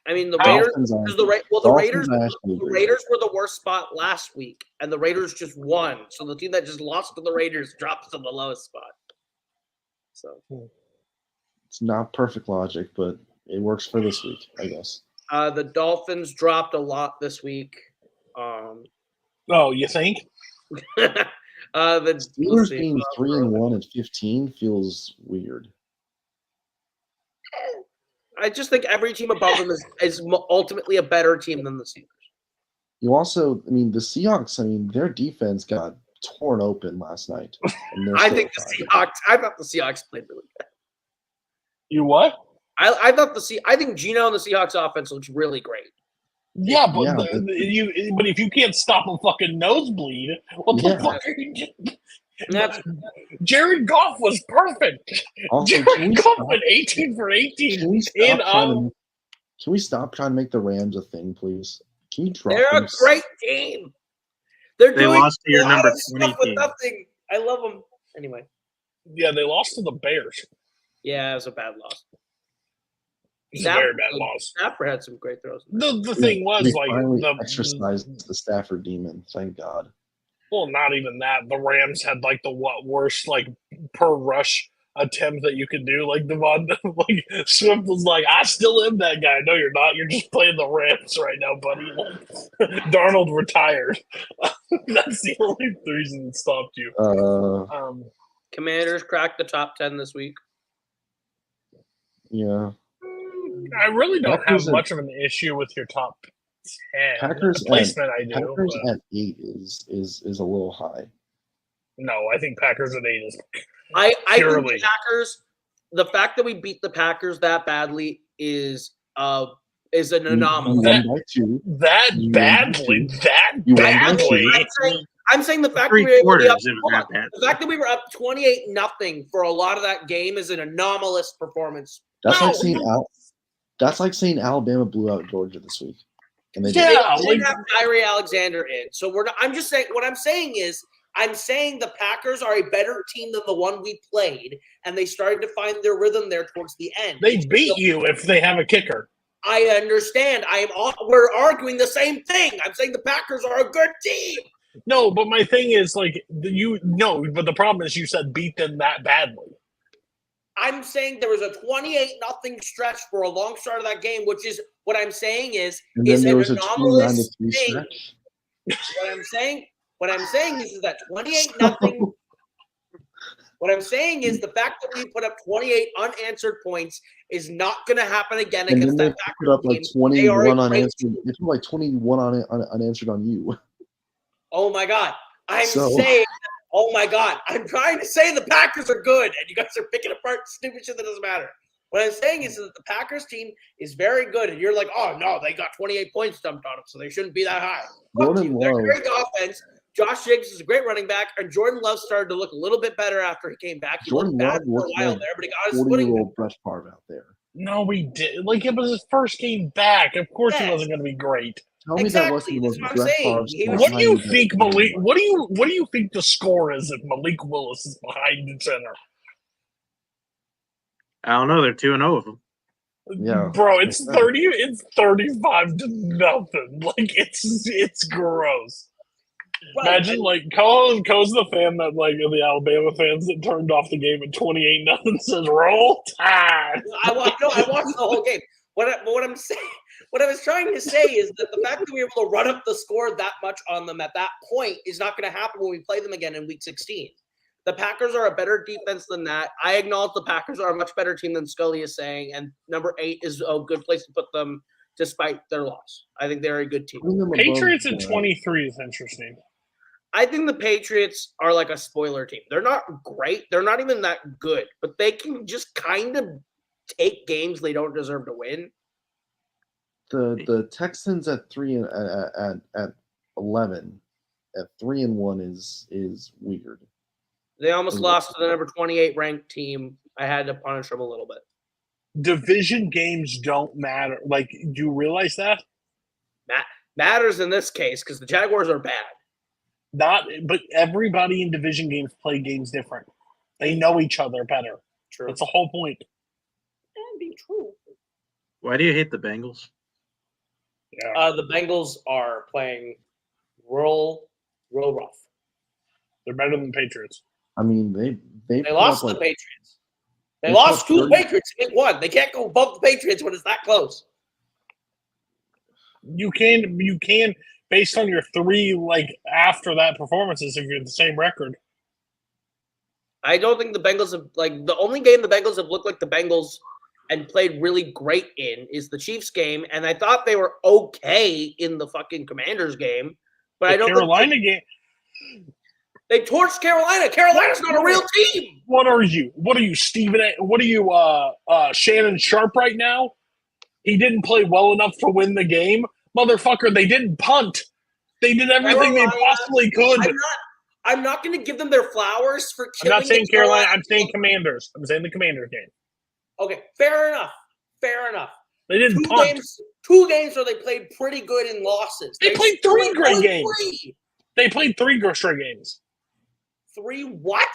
I mean the Raiders. The Raiders were the worst spot last week, and the Raiders just won. So the team that just lost to the Raiders drops to the lowest spot. So it's not perfect logic, but it works for this week, I guess. The Dolphins dropped a lot this week. Oh, you think? The Steelers being 3-1 and 15 feels weird. I just think every team above them is ultimately a better team than the Steelers. You also, I mean, the Seahawks. I mean, their defense got torn open last night. I thought the Seahawks played really good. You what? I think Geno and the Seahawks offense looks really great. Yeah, but if you can't stop a fucking nosebleed, what the fuck are you doing? Jared Goff was perfect. Also, Jared Goff went 18 for 18. Can we stop trying to make the Rams a thing, please? Can you drop They're them? A great team. They lost to your number 20 team. Nothing. I love them. Anyway. Yeah, they lost to the Bears. Yeah, it was a bad loss. It's a very bad loss. Stafford had some great throws. The thing was, like, exercised the Stafford demon. Thank God. Well, not even that. The Rams had like the worst like per rush attempt that you could do. Like Swift was like, "I still am that guy." No, you're not. You're just playing the Rams right now, buddy. Darnold retired. That's the only reason it stopped you. Commanders cracked the top 10 this week. Yeah. I really don't have much of an issue with your top 10. Packers placement, Packers at 8 is a little high. No, I think Packers at 8 is I think the Packers the fact that we beat the Packers that badly is an You anomaly. won by 2. That You won by badly. 2. That You won by badly. 2. I'm saying the fact that Three we were able to be up, quarters, it was that bad. the fact that we were up 28-0 for a lot of that game is an anomalous performance. That's No. like saying That's like saying Alabama blew out Georgia this week. And they Yeah. They like- didn't have Kyrie Alexander in, so we're not. I'm just saying. What I'm saying is, I'm saying the Packers are a better team than the one we played, and they started to find their rhythm there towards the end. They beat you if they have a kicker. I understand. We're arguing the same thing. I'm saying the Packers are a good team. No, but my thing is but the problem is you said beat them that badly. I'm saying there was a 28-0 stretch for a long start of that game, which is what I'm saying is And then an there was a anomalous 29-3 thing. stretch. What I'm saying is that 28-0. What I'm saying is the fact that we put up 28 unanswered points is not going to happen again And against then they that put Packers up like team. They are a 21 great unanswered. team. They put like 21 unanswered on you. Oh my God! I'm So- saying, oh my God! I'm trying to say the Packers are good, and you guys are picking apart stupid shit that doesn't matter. What I'm saying is that the Packers team is very good, and you're like, oh no, they got 28 points dumped on them, so they shouldn't be that high. Fuck Jordan you. They're Love. great offense. Josh Jacobs is a great running back, and Jordan Love started to look a little bit better after he came back. He Jordan looked bad Love for a looks while like there, but he got his footing. 40-year-old Brett Favre out there. No, we did. Like, it was his first game back. Of course, he Yes. wasn't going to be great. Tell me that wasn't Exactly, the that's most what I'm Brett saying. Favre's He was- What do you behind think, the- Malik? What do you think the score is if Malik Willis is behind the center? I don't know. They're 2-0 of them. Yeah. Bro, it's 35 to nothing. Like, it's gross. Right, Imagine, and- like, Co's the fan that, like, the Alabama fans that turned off the game at 28-0 says, roll tide. I watched the whole game. What I'm saying, what I was trying to say is that the fact that we were able to run up the score that much on them at that point is not going to happen when we play them again in Week 16. The Packers are a better defense than that. I acknowledge the Packers are a much better team than Scully is saying, and number 8 is a good place to put them despite their loss. I think they're a good team. Putting them above Patriots at the- 23 is interesting. I think the Patriots are like a spoiler team. They're not great. They're not even that good, but they can just kind of take games they don't deserve to win. The Texans at 3 and at 11 at 3-1 is weird. They almost lost to the number 28 ranked team. I had to punish them a little bit. Division games don't matter. Like, do you realize that? Matters in this case because the Jaguars are bad. But everybody in division games play games different. They know each other better. True. That's the whole point. That'd be true. Why do you hate the Bengals? Yeah. The Bengals are playing real rough. They're better than the Patriots. I mean, they They lost to like, the Patriots. They they lost put to the 30 Patriots in Week 1. They can't go above the Patriots when it's that close. You can based on your 3 like after that performances if you're the same record. I don't think the Bengals have the only game the Bengals have looked like the Bengals and played really great in is the Chiefs game, and I thought they were okay in the fucking Commanders game, but I The don't. Carolina game. They torched Carolina. Carolina's not a real team. What are you? What are you, Steven? What are you, Shannon Sharp right now? He didn't play well enough to win the game, motherfucker. They didn't punt. They did everything they possibly could. I'm not going to give them their flowers for I'm killing. not saying the Carolina. I'm saying Commanders. I'm saying the Commanders game. Okay, fair enough. Fair enough. They didn't punt. Two games where they played pretty good in losses. They played 3 great only games. 3. They played 3 straight games. 3 what?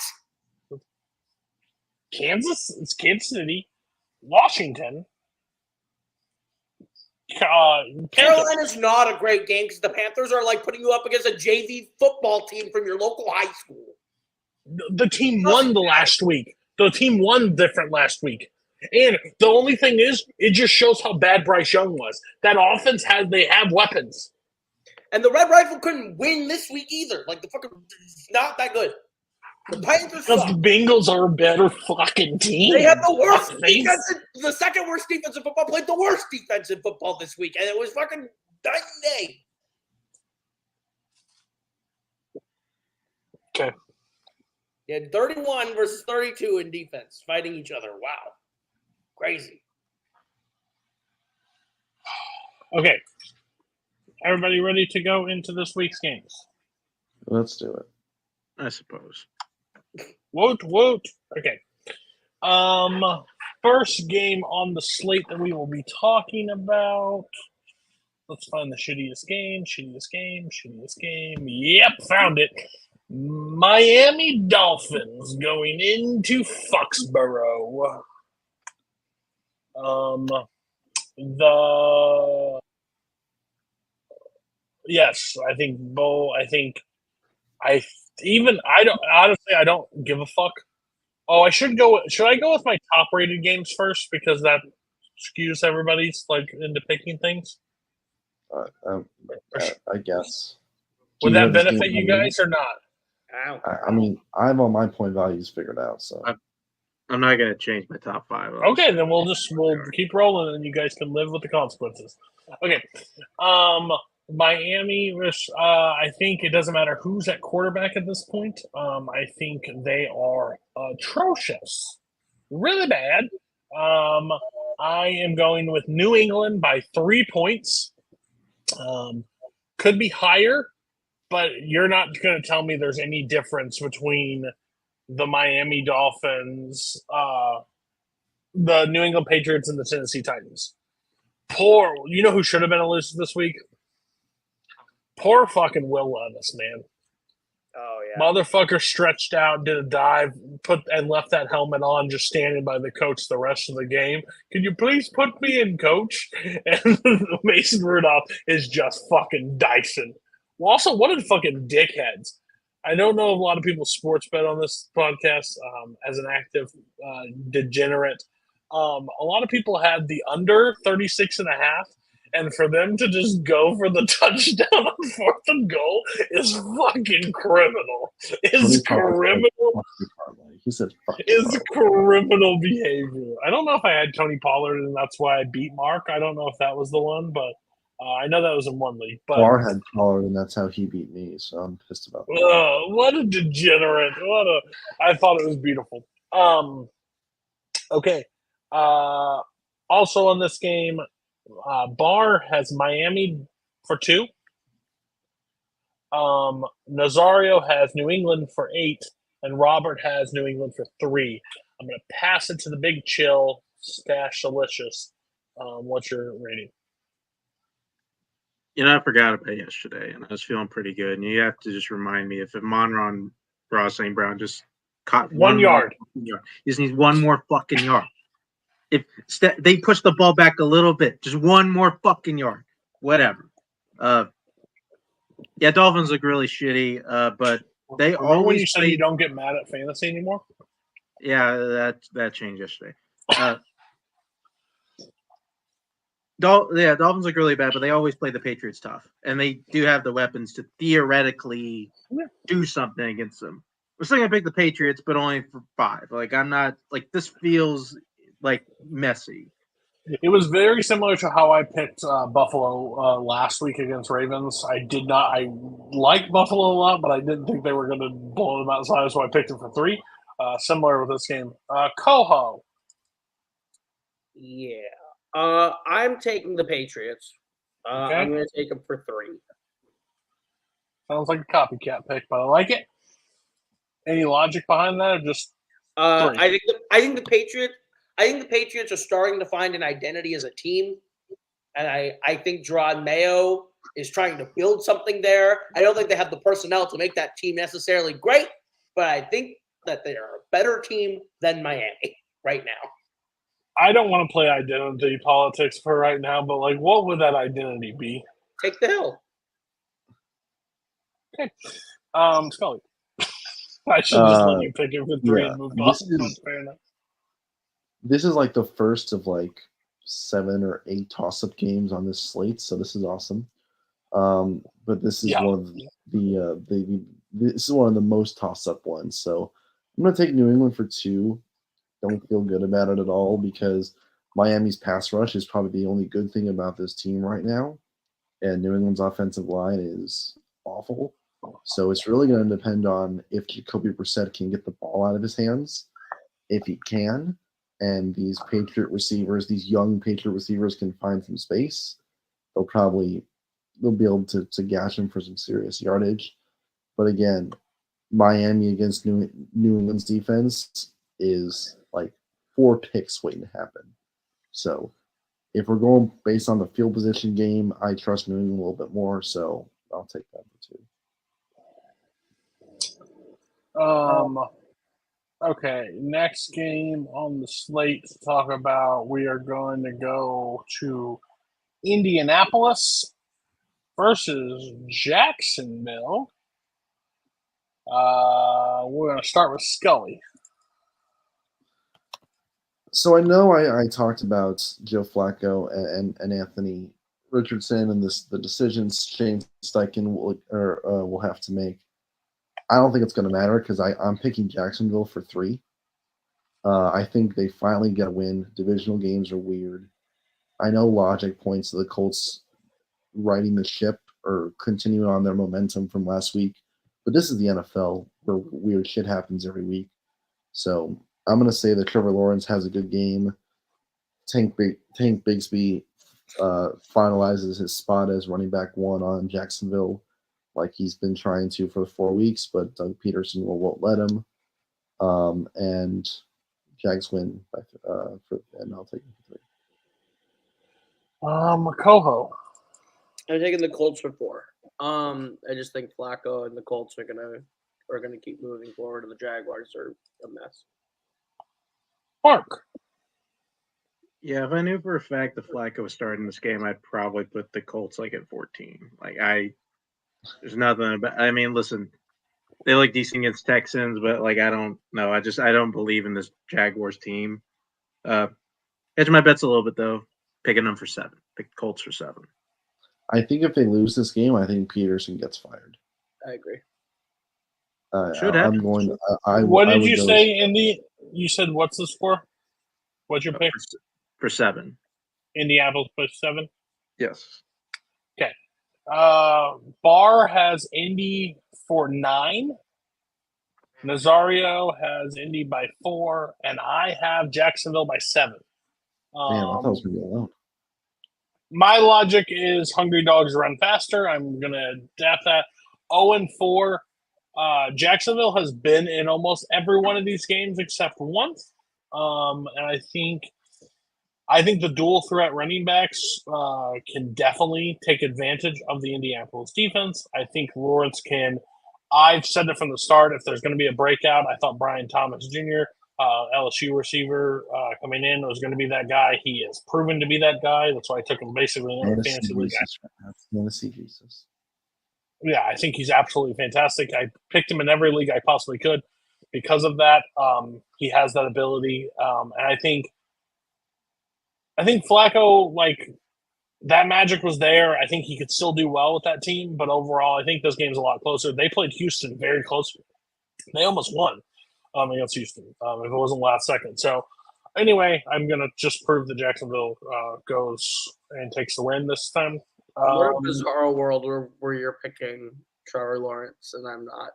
Kansas. It's Kansas City, Washington. Carolina's not a great game because the Panthers are like putting you up against a JV football team from your local high school. The team won the last week. The team won different last week. And the only thing is, it just shows how bad Bryce Young was. That offense they have weapons. And the Red Rifle couldn't win this week either. Like the fucking, it's not that good. The Panthers Because suck. the Bengals are a better fucking team. They had the worst Fuck, defense. The second worst defense in football played the worst defense in football this week, and it was fucking night and day. Okay. He had 31 versus 32 in defense, fighting each other. Wow. Crazy. Okay. Everybody ready to go into this week's games? Let's do it. I suppose. Woot. Okay. First game on the slate that we will be talking about. Let's find the shittiest game. Yep, found it. Miami Dolphins going into Foxborough. Yes, I think Bo. I don't give a fuck. Oh, I should go. Should I go with my top rated games first because that skews everybody's into picking things? I guess. Would Do you that have this benefit game you already? guys or not? Ow. I mean, I have all my point values figured out. So I'm not gonna change my top 5. Okay, then we'll keep rolling, and you guys can live with the consequences. Okay, Miami. I think it doesn't matter who's at quarterback at this point. I think they are atrocious, really bad. I am going with New England by 3 points. Could be higher, but you're not going to tell me there's any difference between the Miami Dolphins, the New England Patriots, and the Tennessee Titans. You know who should have been a loser this week? Poor fucking Will Levis, man. Oh, yeah. Motherfucker stretched out, did a dive, and left that helmet on, just standing by the coach the rest of the game. Can you please put me in, coach? And Mason Rudolph is just fucking dicing. Well, also, what a fucking dickheads. I don't know if a lot of people sports bet on this podcast as an active degenerate. A lot of people had the under 36.5, and for them to just go for the touchdown on 4th and goal is fucking criminal. Is criminal. He said, Is criminal behavior. I don't know if I had Tony Pollard, and that's why I beat Mark. I don't know if that was the one, but I know that was in one league. But Barr had Pollard, and that's how he beat me. So I'm pissed about that. What a degenerate! I thought it was beautiful. Okay. Also on this game, Barr has Miami for 2. Nazario has New England for 8, and Robert has New England for 3. I'm going to pass it to the Big Chill, Stash Delicious. What's your rating? I forgot about yesterday, and I was feeling pretty good. And you have to just remind me if Monron Ross St. Brown just caught 1 yard. He just needs one more fucking yard. If they push the ball back a little bit, just one more fucking yard, whatever. Dolphins look really shitty, but they Remember always when you say you don't get mad at fantasy anymore? Yeah, that changed yesterday. Dolphins look really bad, but they always play the Patriots tough, and they do have the weapons to theoretically do something against them. We're still gonna pick the Patriots, but only for 5. I'm not this feels messy. It was very similar to how I picked Buffalo last week against Ravens. I like Buffalo a lot, but I didn't think they were going to blow them outside, so I picked them for 3. Similar with this game. Coho. Yeah. I'm taking the Patriots. Okay. I'm going to take them for 3. Sounds like a copycat pick, but I like it. Any logic behind that, or just 3? I think the Patriots are starting to find an identity as a team, and I think Gerard Mayo is trying to build something there. I don't think they have the personnel to make that team necessarily great, but I think that they are a better team than Miami right now. I don't want to play identity politics for right now, but what would that identity be? Take the hill. Okay. Scully. I should just let you pick it for 3 and move on. Fair enough. This is the first of 7 or 8 toss-up games on this slate, so this is awesome. But this is one of this is one of the most toss-up ones. So I'm gonna take New England for 2. Don't feel good about it at all because Miami's pass rush is probably the only good thing about this team right now, and New England's offensive line is awful. So it's really going to depend on if Jacoby Brissett can get the ball out of his hands. If he can, and these young Patriot receivers can find some space, they'll be able to gash him for some serious yardage. But again, Miami against New England's defense is like 4 picks waiting to happen. So if we're going based on the field position game, I trust New England a little bit more, so I'll take that for 2. Okay, next game on the slate to talk about, we are going to go to Indianapolis versus Jacksonville. We're going to start with Scully. So I know I talked about Joe Flacco and Anthony Richardson and the decisions Shane Steichen will have to make. I don't think it's going to matter because I'm picking Jacksonville for 3. I think they finally get a win. Divisional games are weird. I know logic points to the Colts riding the ship or continuing on their momentum from last week, but this is the NFL where weird shit happens every week. So I'm going to say that Trevor Lawrence has a good game. Tank Bigsby finalizes his spot as running back 1 on Jacksonville, like he's been trying to for 4 weeks, but Doug Peterson won't let him. And Jags win and I'll take it for 3. Coho. I'm taking the Colts for 4. I just think Flacco and the Colts are gonna keep moving forward, and the Jaguars are a mess. Mark. Yeah, if I knew for a fact the Flacco was starting this game, I'd probably put the Colts like at 14. There's nothing about. I mean, listen, they look decent against Texans, but like I don't know. I don't believe in this Jaguars team. Hedging my bets a little bit though, picking them for 7. Pick the Colts for 7. I think if they lose this game, I think Peterson gets fired. I agree. Should happen. I'm going. What did you say, Indy? You said what's the score? What's your pick? For 7. Indianapolis plus 7. Yes. Okay. Barr has Indy for 9. Nazario has Indy by 4, and I have Jacksonville by 7. Man, I thought I was going to be alone. My logic is hungry dogs run faster. I'm going to adapt that. 0-4. Jacksonville has been in almost every one of these games except once. And I think the dual threat running backs can definitely take advantage of the Indianapolis defense. I think Lawrence can. I've said it from the start. If there's going to be a breakout, I thought Brian Thomas Jr., LSU receiver coming in, was going to be that guy. He has proven to be that guy. That's why I took him basically in the fantasy league. Fantasy Jesus. Yeah, I think he's absolutely fantastic. I picked him in every league I possibly could because of that. He has that ability, and I think Flacco, like, that magic was there. I think he could still do well with that team, but overall, I think this game's a lot closer. They played Houston very close. They almost won against Houston if it wasn't last second. So anyway, I'm going to just prove that Jacksonville goes and takes the win this time. What a bizarre world where you're picking Trevor Lawrence and I'm not.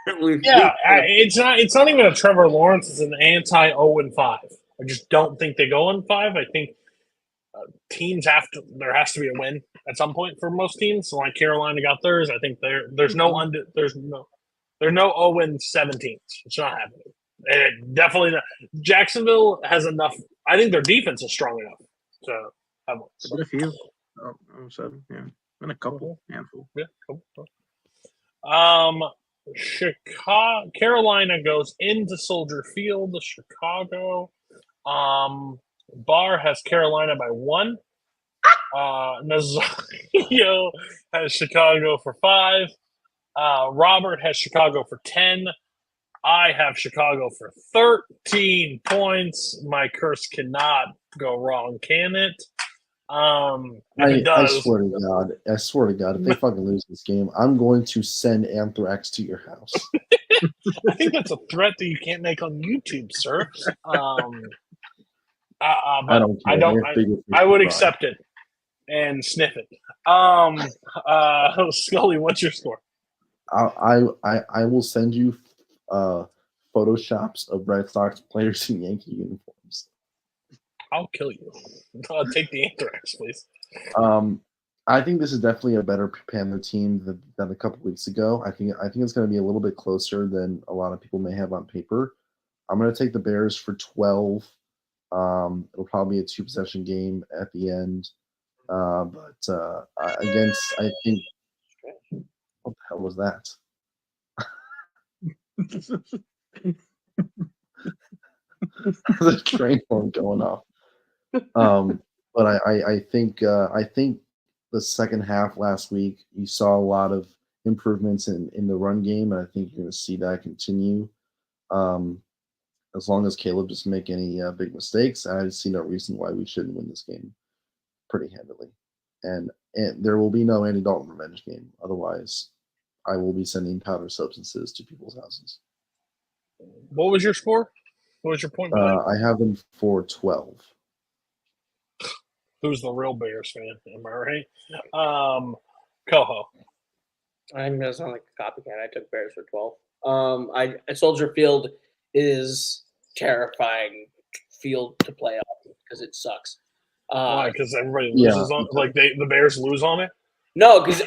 It's not even a Trevor Lawrence. It's an anti 0-5. I just don't think they go 0-5. I think teams there has to be a win at some point for most teams. So like Carolina got theirs. I think there's no 0-17. It's not happening. Definitely not. Jacksonville has enough. I think their defense is strong enough to have one. But a few. 7, yeah. And a couple, handful. Yeah, couple. Carolina goes into Soldier Field to Chicago. Barr has Carolina by 1. Nazario has Chicago for 5. Robert has Chicago for 10. I have Chicago for 13 points. My curse cannot go wrong, can it? I swear to God, if they fucking lose this game, I'm going to send anthrax to your house. I think that's a threat that you can't make on YouTube, sir. I would accept it and sniff it. Scully, what's your score? I will send you photoshops of Red Sox players in Yankee uniforms. I'll kill you. Take the anthrax, please. I think this is definitely a better Panther team than a couple weeks ago. I think it's going to be a little bit closer than a lot of people may have on paper. I'm going to take the Bears for 12. It'll probably be a 2-possession game at the end. But I think, what the hell was that? The train horn going off. But I think the second half last week, you saw a lot of improvements in the run game, and I think you're going to see that continue. As long as Caleb doesn't make any big mistakes, I see no reason why we shouldn't win this game pretty handily. And there will be no Andy Dalton revenge game. Otherwise, I will be sending powder substances to people's houses. What was your score? What was your point? I have them for 12. Who's the real Bears fan? Am I right? Coho. I'm gonna sound like a copycat. I took Bears for 12. Soldier Field is terrifying field to play on because it sucks. Why? Because everybody loses on the Bears lose on it. No, because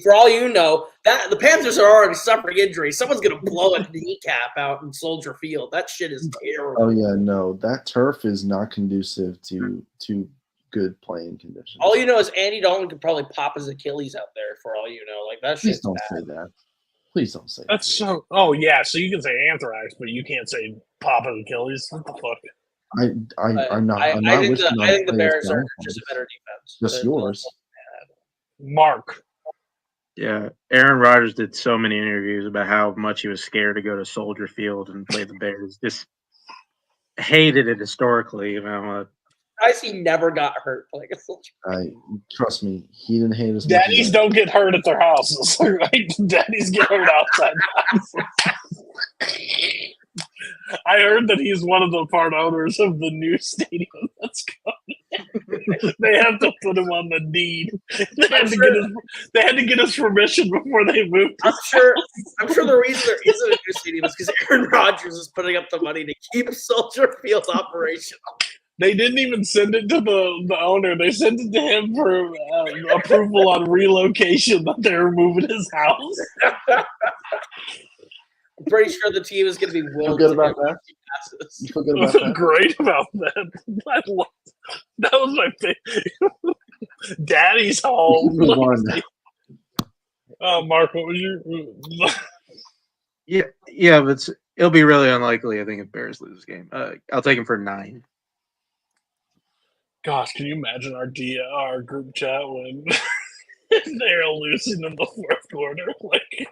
for all you know, that the Panthers are already suffering injuries. Someone's gonna blow a kneecap out in Soldier Field. That shit is terrible. Oh yeah, no, that turf is not conducive to good playing conditions. All you know is Andy Dalton could probably pop his Achilles out there. For all you know, like that. Please don't say that. Please don't say that's that. so. Oh yeah, so you can say anthrax, but you can't say pop his Achilles. What the fuck? I'm not. I think the Bears are just a better defense. Just yours. Mark. Yeah, Aaron Rodgers did so many interviews about how much he was scared to go to Soldier Field and play the Bears. Just hated it historically. You know, he never got hurt playing a Soldier. Trust me, he didn't hate us. Daddies don't get hurt at their houses, right? Daddies get hurt outside the house. I heard that he's one of the part owners of the new stadium that's coming. They have to put him on the deed. They had to get his permission before they moved. I'm sure the reason there isn't a new stadium is because Aaron Rodgers is putting up the money to keep Soldier Field operational. They didn't even send it to the owner. They sent it to him for approval on relocation that they're moving his house. I'm pretty sure the team is going to be willing to about that. You feel good about that? Great about that. That was my favorite. Daddy's home. Mark, what was your? Yeah, but it'll be really unlikely. I think if Bears lose this game, I'll take him for 9. Gosh, can you imagine our group chat when they're losing in the fourth quarter? Like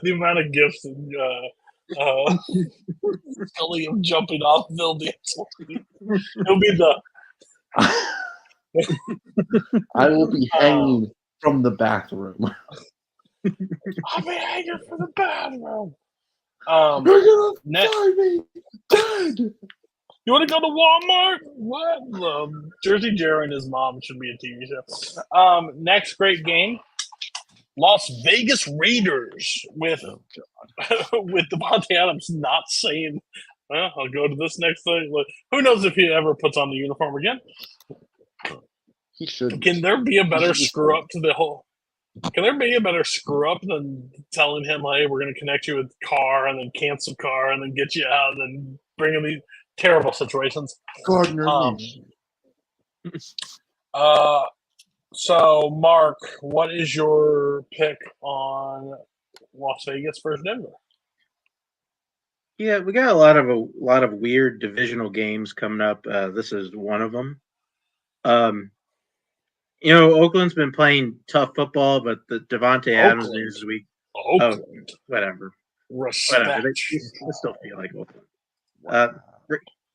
the amount of gifts and Scully of jumping off buildings. It'll be the. I will be hanging from the bathroom. I'll be hanging from the bathroom. You're gonna find me dead. You want to go to Walmart? What? Jersey Jerry and his mom should be a TV show. Next great game, Las Vegas Raiders with Devontae Adams not saying, well, I'll go to this next thing. Who knows if he ever puts on the uniform again? He should. Can there be a better screw up to the whole? Can there be a better screw up than telling him, hey, we're going to connect you with Carr and then cancel Carr and then get you out and then bring him these terrible situations. Gardner. So, Mark, what is your pick on Las Vegas versus Denver? Yeah, we got a lot of weird divisional games coming up. This is one of them. Oakland's been playing tough football, but the Devontae Adams news this week. Oakland. Whatever. Respect. Whatever. They still feel like Oakland.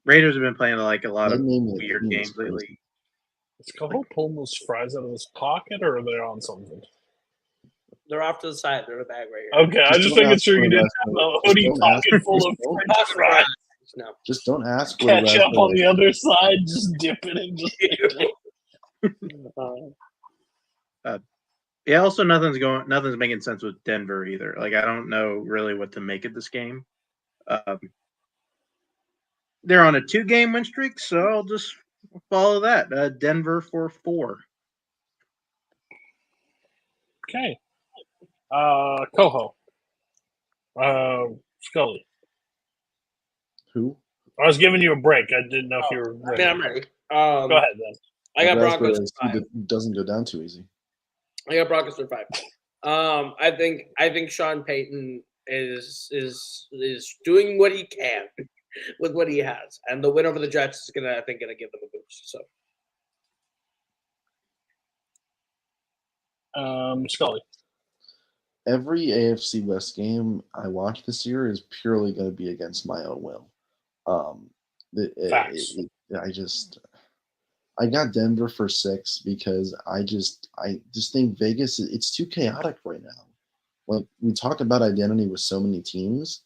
Raiders have been playing like a lot of weird games lately. Is Coho pulling those fries out of his pocket, or are they on something? They're off to the side. They're in a bag right here. Okay, I just making sure you didn't have a hoodie pocket full of French fries. No. Just don't ask. Ketchup on the other side, just dip it and just. Yeah. Also, nothing's making sense with Denver either. Like, I don't know really what to make of this game. They're on a 2-game win streak, so I'll just follow that. Denver for 4. Okay. Coho. Scully. Who? I was giving you a break. I didn't know if you were I ready. mean, I'm ready. Go ahead then. I got Raspberry Broncos ice for 5. tea doesn't go down too easy. I got Broncos for 5. I think Sean Payton is doing what he can with what he has, and the win over the Jets is gonna give them a boost. So Scully. Every AFC West game I watch this year is purely going to be against my own will. Facts. I got Denver for 6 because I just think Vegas, it's too chaotic right now. Like, we talk about identity with so many teams.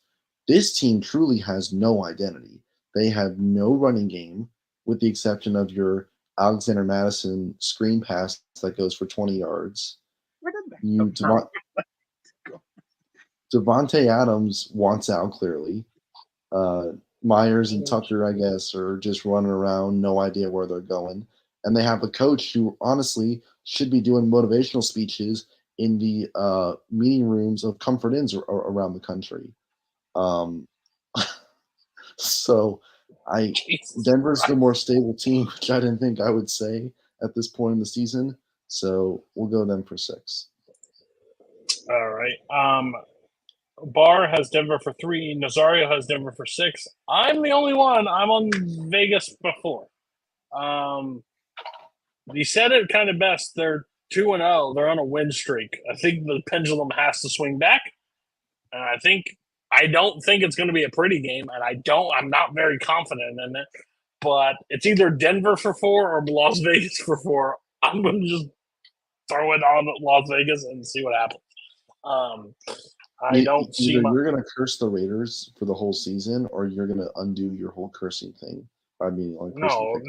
This team truly has no identity. They have no running game, with the exception of your Alexander Madison screen pass that goes for 20 yards. Devontae Adams wants out clearly. Myers and Tucker, I guess, are just running around, no idea where they're going. And they have a coach who honestly should be doing motivational speeches in the meeting rooms of Comfort Inns around the country. So Denver's the more stable team, which I didn't think I would say at this point in the season. So we'll go them for 6. All right. Barr has Denver for 3. Nazario has Denver for 6. I'm the only one. I'm on Vegas before. He said it kind of best. They're 2-0. They're on a win streak. I think the pendulum has to swing back. And I don't think it's going to be a pretty game, and I'm not very confident in it. But it's either Denver for 4 or Las Vegas for 4. I'm going to just throw it on Las Vegas and see what happens. I don't see. Either you're going to curse the Raiders for the whole season, or you're going to undo your whole cursing thing by being on. No.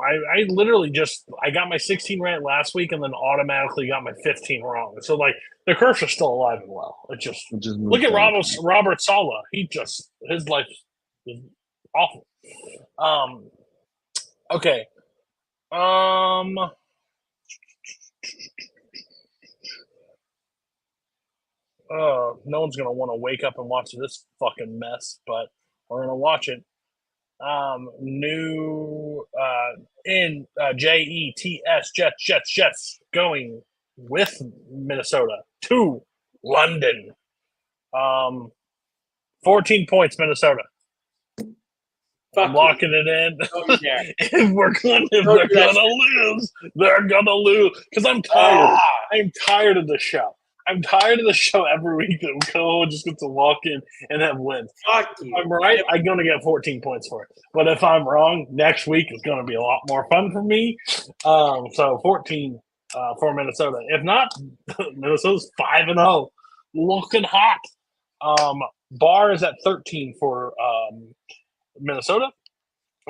I literally I got my 16 right last week, and then automatically got my 15 wrong. So like the curse is still alive and well. It just look at Robert Saleh. His life is awful. Okay. No one's gonna want to wake up and watch this fucking mess, but we're gonna watch it. J.E.T.S. Jets going with Minnesota to London. 14 points, Minnesota. I'm locking it in. Oh, yeah. They're gonna lose because I'm tired. I'm tired of the show. I'm tired of the show every week that Coho just gets to walk in and have wins. Fuck If you. I'm right, I'm going to get 14 points for it. But if I'm wrong, next week is going to be a lot more fun for me. So 14 for Minnesota. If not, Minnesota's 5-0, looking hot. Barr is at 13 for Minnesota.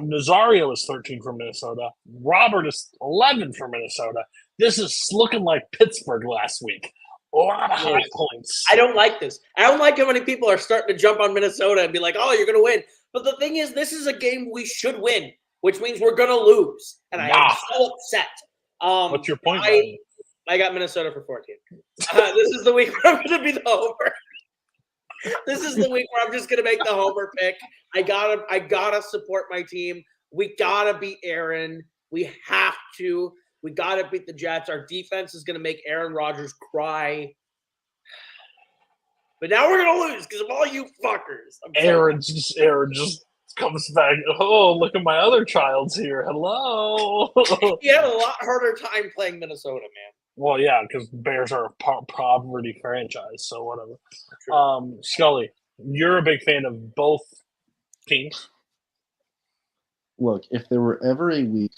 Nazario is 13 for Minnesota. Robert is 11 for Minnesota. This is looking like Pittsburgh last week. A lot of high points. I don't like this. I don't like how many people are starting to jump on Minnesota and be like, oh, you're going to win. But the thing is, this is a game we should win, which means we're going to lose. And I am so upset. What's your point? I got Minnesota for 14. This is the week where I'm going to be the homer. This is the week where I'm just going to make the homer pick. I gotta support my team. We got to beat Aaron. We have to. We got to beat the Jets. Our defense is going to make Aaron Rodgers cry. But now we're going to lose because of all you fuckers. Aaron just comes back. Oh, look at my other child's here. Hello. He had a lot harder time playing Minnesota, man. Well, yeah, because Bears are a poverty franchise, so whatever. Scully, you're a big fan of both teams. Look, if there were ever a week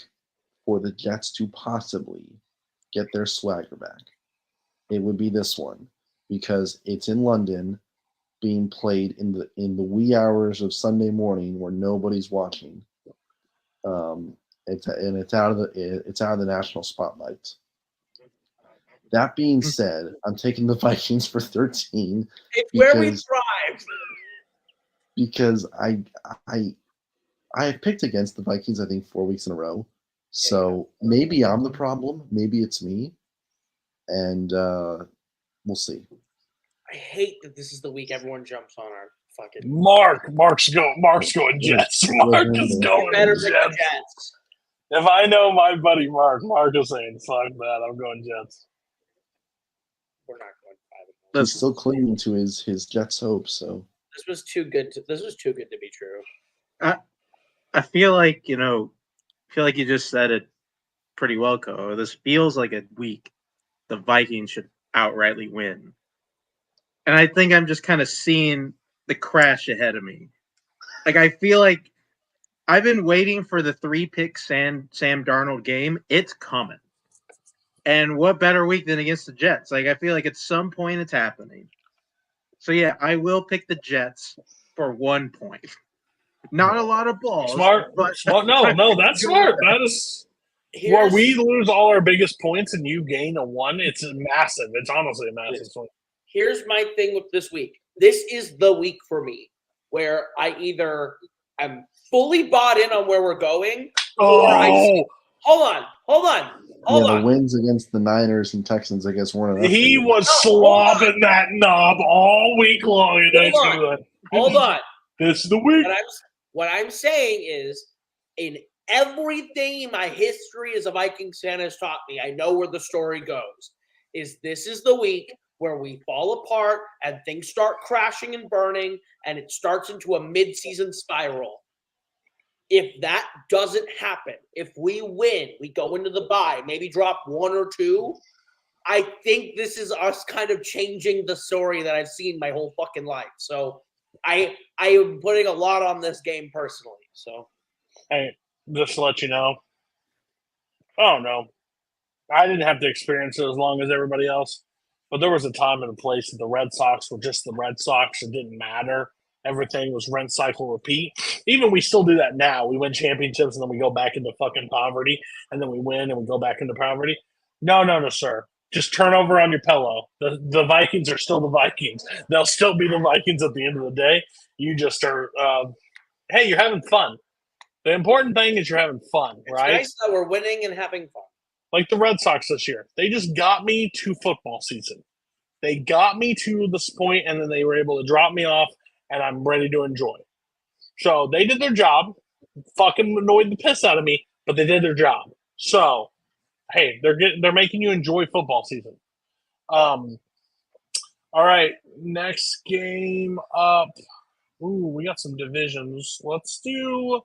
for the Jets to possibly get their swagger back, it would be this one, because it's in London, being played in the wee hours of Sunday morning where nobody's watching. It's out of the national spotlight. That being said, I'm taking the Vikings for 13 It's where we because thrive. because I have picked against the Vikings, I think, 4 weeks in a row. So maybe I'm the problem. Maybe it's me. And we'll see. I hate that this is the week everyone jumps on our fucking. Mark's going Jets. Mark is going Better pick the Jets. Jets. If I know my buddy Mark is saying, fuck that, I'm going Jets. We're not going 5. He's still clinging to his Jets hope. So This was too good to be true. I feel like you just said it pretty well, Ko. This feels like a week the Vikings should outrightly win, and I think I'm just kind of seeing the crash ahead of me. Like I feel like I've been waiting for the 3-pick Sam Darnold game. It's coming, and what better week than against the Jets? Like I feel like at some point it's happening. So yeah, I will pick the Jets for 1 point. Not a lot of balls. Smart. No, that's smart. That is where we lose all our biggest points and you gain a 1. It's massive. It's honestly a massive swing. Here's my thing with this week. This is the week for me where I either am fully bought in on where we're going. Or hold on. The wins against the Niners and Texans, I guess, weren't enough. He was slobbing that knob all week long. Hold on. This is the week. What I'm saying is, in everything in my history as a Vikings fan has taught me, I know where the story goes, is this is the week where we fall apart and things start crashing and burning and it starts into a mid-season spiral. If that doesn't happen, if we win, we go into the bye, maybe drop 1 or 2, I think this is us kind of changing the story that I've seen my whole fucking life. So I am putting a lot on this game personally. So, hey, just to let you know, I don't know. I didn't have to experience it as long as everybody else, but there was a time and a place that the Red Sox were just the Red Sox. It didn't matter. Everything was rent, cycle, repeat. Even we still do that now. We win championships and then we go back into fucking poverty, and then we win and we go back into poverty. No, sir. Just turn over on your pillow. The Vikings are still the Vikings. They'll still be the Vikings at the end of the day. You just are, hey, you're having fun. The important thing is you're having fun, right? It's nice that we're winning and having fun. Like the Red Sox this year. They just got me to football season. They got me to this point, and then they were able to drop me off, and I'm ready to enjoy. So they did their job. Fucking annoyed the piss out of me, but they did their job. So, hey, they're making you enjoy football season. All right, next game up. Ooh, we got some divisions. Let's do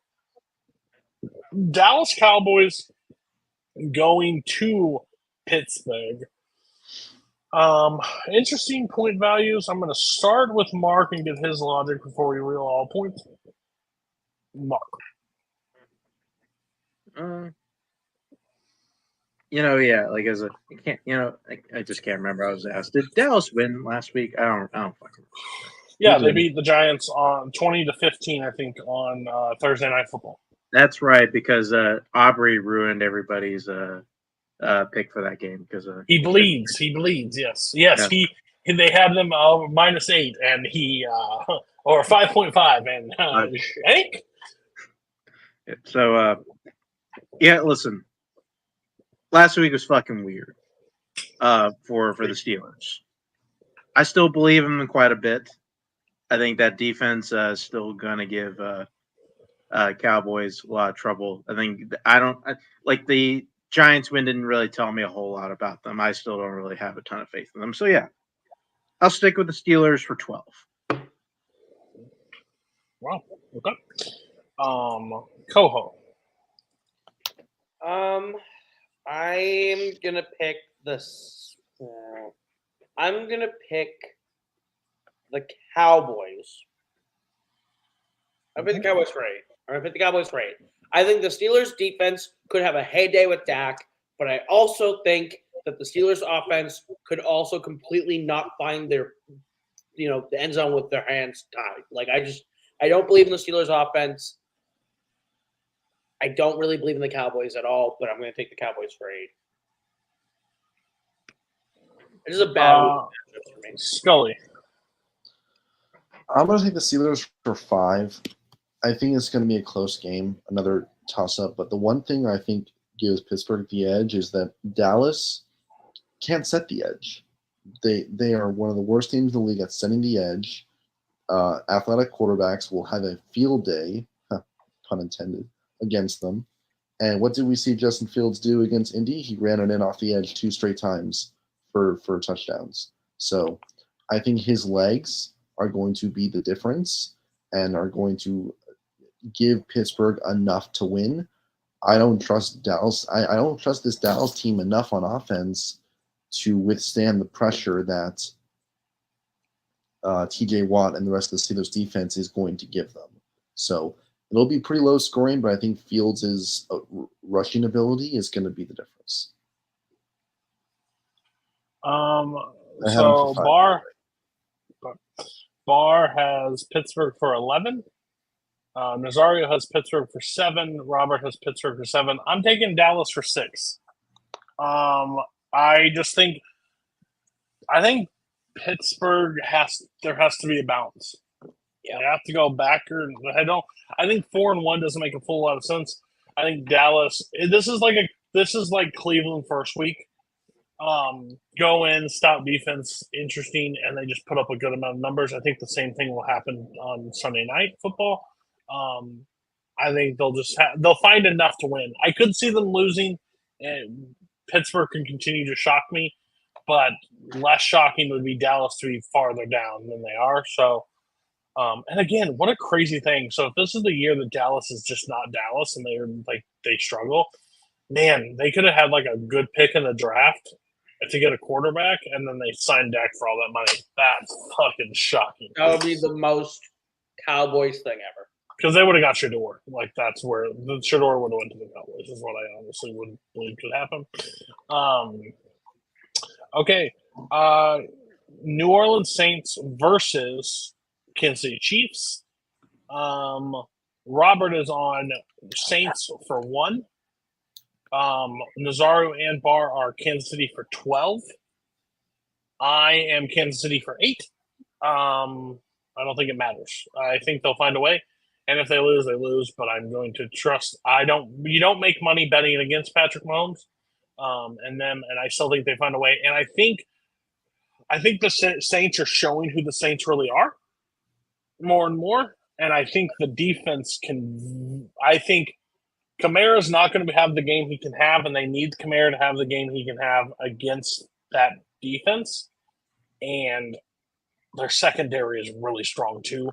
Dallas Cowboys going to Pittsburgh. Interesting point values. I'm going to start with Mark and get his logic before we reel all points. Mark. Like I just can't remember. I was asked, did Dallas win last week? I don't fucking. Yeah, they beat the Giants on 20-15, I think, on Thursday Night Football. That's right, because Aubrey ruined everybody's pick for that game because he bleeds. Yes. Yeah. They had them -8, and he or 5.5, and Hank. So listen. Last week was fucking weird for the Steelers. I still believe in them quite a bit. I think that defense is still gonna give Cowboys a lot of trouble. I think the Giants win didn't really tell me a whole lot about them. I still don't really have a ton of faith in them. So yeah, I'll stick with the Steelers for 12. Wow. Okay. Coho. I'm gonna pick I'm gonna pick the Cowboys. I pick the Cowboys for 8. I think the Steelers defense could have a heyday with Dak, but I also think that the Steelers offense could also completely not find their, the end zone with their hands tied. Like I don't believe in the Steelers offense. I don't really believe in the Cowboys at all, but I'm going to take the Cowboys for 8. It is a bad week matchup for me. Scully. I'm going to take the Steelers for 5. I think it's going to be a close game, another toss-up. But the one thing I think gives Pittsburgh the edge is that Dallas can't set the edge. They are one of the worst teams in the league at setting the edge. Athletic quarterbacks will have a field day, pun intended, against them. And what did we see Justin Fields do against Indy? He ran it in off the edge 2 straight times for touchdowns. So I think his legs are going to be the difference and are going to give Pittsburgh enough to win. I don't trust Dallas. I don't trust this Dallas team enough on offense to withstand the pressure that T.J. Watt and the rest of the Steelers defense is going to give them. So it'll be pretty low scoring, but I think Fields' rushing ability is going to be the difference. So Barr has Pittsburgh for 11. Nazario has Pittsburgh for 7. Robert has Pittsburgh for 7. I'm taking Dallas for 6. I think Pittsburgh there has to be a balance. Yeah, they have to go back. I think 4-1 doesn't make a full lot of sense. I think Dallas. This is like Cleveland first week. Go in, stop defense, interesting, and they just put up a good amount of numbers. I think the same thing will happen on Sunday Night Football. I think they'll find enough to win. I could see them losing, and Pittsburgh can continue to shock me, but less shocking would be Dallas to be farther down than they are. So, and again, what a crazy thing. So if this is the year that Dallas is just not Dallas and they struggle, man, they could have had like a good pick in the draft to get a quarterback, and then they signed Dak for all that money. That's fucking shocking. That would be the most Cowboys thing ever. Because they would have got Shador. Like, that's where the Shador would have went to the Cowboys, is what I honestly would believe could happen. Okay. New Orleans Saints versus Kansas City Chiefs. Robert is on Saints for 1. Nazario and Barr are Kansas City for 12. I am Kansas City for 8. I don't think it matters. I think they'll find a way. And if they lose, they lose. But I'm going to trust. You don't make money betting against Patrick Mahomes, and I still think they find a way. And I think the Saints are showing who the Saints really are more and more. And I think the defense can. I think Kamara's not going to have the game he can have, and they need Kamara to have the game he can have against that defense. And their secondary is really strong too.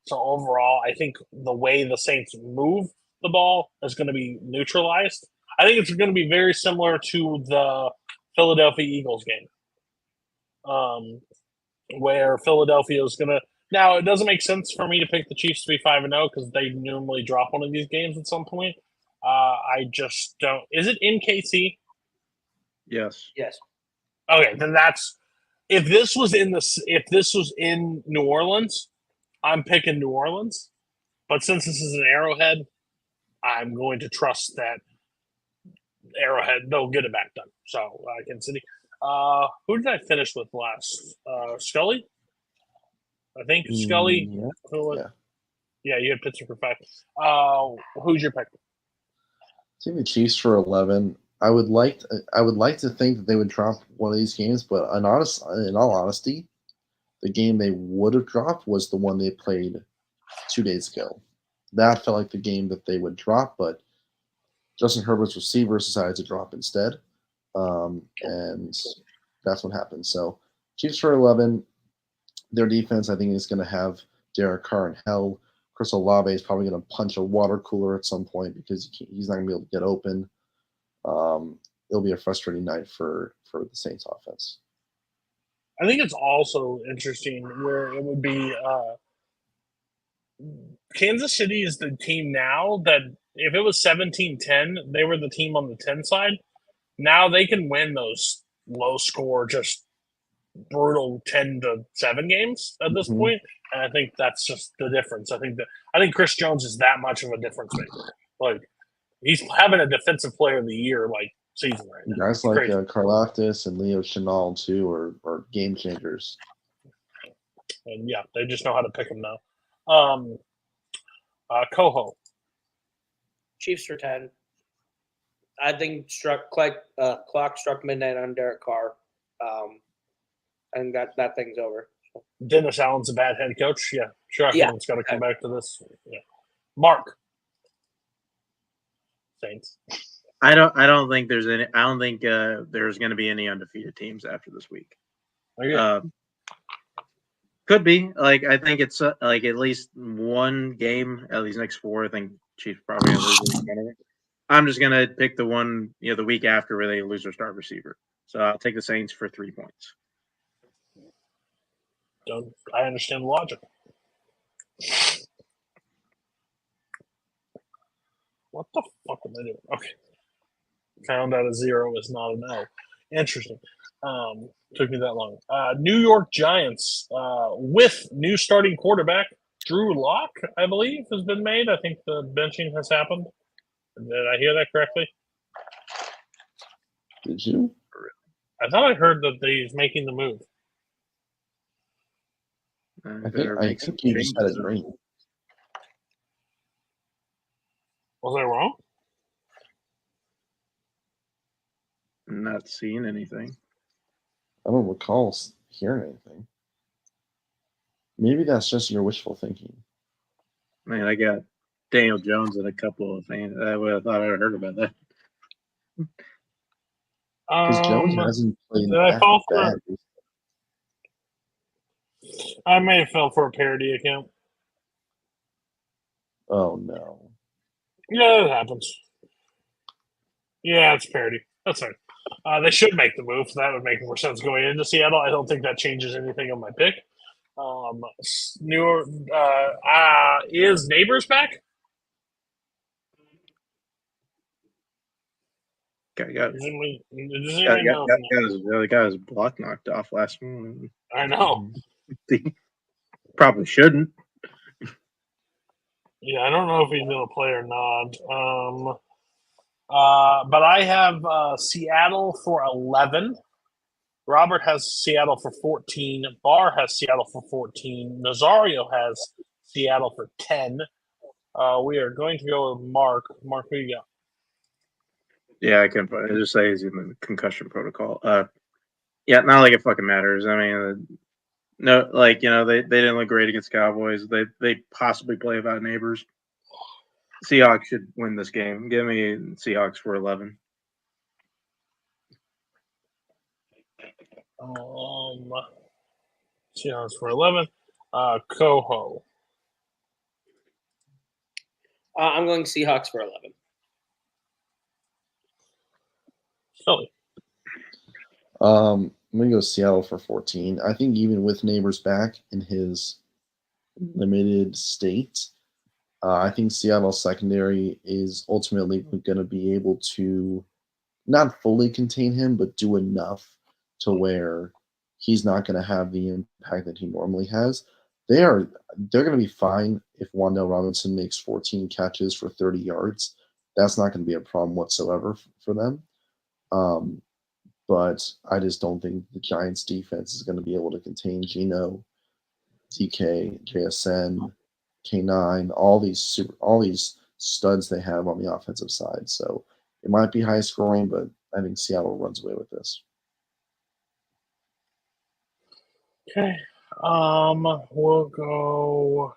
So overall, I think the way the Saints move the ball is going to be neutralized. I think it's going to be very similar to the Philadelphia Eagles game, where Philadelphia is going to. Now, it doesn't make sense for me to pick the Chiefs to be 5-0 because they normally drop one of these games at some point. I just don't. Is it in KC? Yes. Yes. Okay, then that's. If this was in New Orleans, I'm picking New Orleans. But since this is an Arrowhead, I'm going to trust that Arrowhead, they'll get it back done. So, Kansas City. Who did I finish with last? Scully? I think Scully. Yeah, you had Pittsburgh for 5. Who's your pick? I think the Chiefs for 11. I would like to think that they would drop one of these games, but in all honesty, the game they would have dropped was the one they played 2 days ago. That felt like the game that they would drop, but Justin Herbert's receivers decided to drop instead, and that's what happened. So Chiefs for 11. Their defense, I think, is going to have Derek Carr in hell. Chris Olave is probably going to punch a water cooler at some point because he's not going to be able to get open. It'll be a frustrating night for the Saints offense. I think it's also interesting where it would be Kansas City is the team now that if it was 17-10, they were the team on the 10 side. Now they can win those low score, just brutal 10-7 games at this point. And I think that's just the difference. I think Chris Jones is that much of a difference maker. Like, he's having a defensive player of the year like season right now. Guys like Crazy. Karlaftis and Leo Chenal too are game changers. And yeah, they just know how to pick them now. Coho. Chiefs for 10. I think clock struck midnight on Derek Carr. And that thing's over. Dennis Allen's a bad head coach. Yeah, shocking. Yeah. It's got to come back to this. Yeah. Mark. Saints. I don't think there's any. I don't think there's going to be any undefeated teams after this week. Okay. Could be. Like, I think it's like at least one game out of these next 4. I think Chiefs probably going to lose. I'm just going to pick the one, the week after where they lose their star receiver. So I'll take the Saints for 3 points. I understand the logic. What the fuck am I doing? Okay. Found out a 0 is not an L. Interesting. Took me that long. New York Giants with new starting quarterback Drew Lock, I believe, has been made. I think the benching has happened. Did I hear that correctly? Did you? I thought I heard that he's making the move. I think you just had a dream. Was I wrong? I'm not seeing anything. I don't recall hearing anything. Maybe that's just your wishful thinking. Man, I got Daniel Jones and a couple of things. I would have thought I'd heard about that. Because Jones hasn't played did I that fall for bad. I may have fell for a parody account. Oh no. Yeah, that happens. Yeah, it's parody. That's fine. They should make the move. That would make more sense going into Seattle. I don't think that changes anything on my pick. New York, is Neighbors back? Got his block knocked off last one. I know. Probably shouldn't. Yeah, I don't know if he's going to play or not. But I have Seattle for 11. Robert has Seattle for 14. Barr has Seattle for 14. Nazario has Seattle for 10. We are going to go with Mark. Mark, who you got? Yeah, I can just say he's in the concussion protocol. Yeah, not like it fucking matters. I mean, no, like, they didn't look great against Cowboys. They possibly play about Neighbors. Seahawks should win this game. Give me Seahawks for 11. Seahawks for 11. Coho. I'm going Seahawks for 11. Sully. I'm gonna go Seattle for 14. I think even with Neighbors back in his limited state, I think Seattle's secondary is ultimately going to be able to not fully contain him, but do enough to where he's not going to have the impact that he normally has. They're going to be fine if Wan'Dale Robinson makes 14 catches for 30 yards. That's not going to be a problem whatsoever for them. But I just don't think the Giants defense is going to be able to contain Geno, DK, JSN, K9, all these studs they have on the offensive side. So it might be high scoring, but I think Seattle runs away with this. Okay. We'll go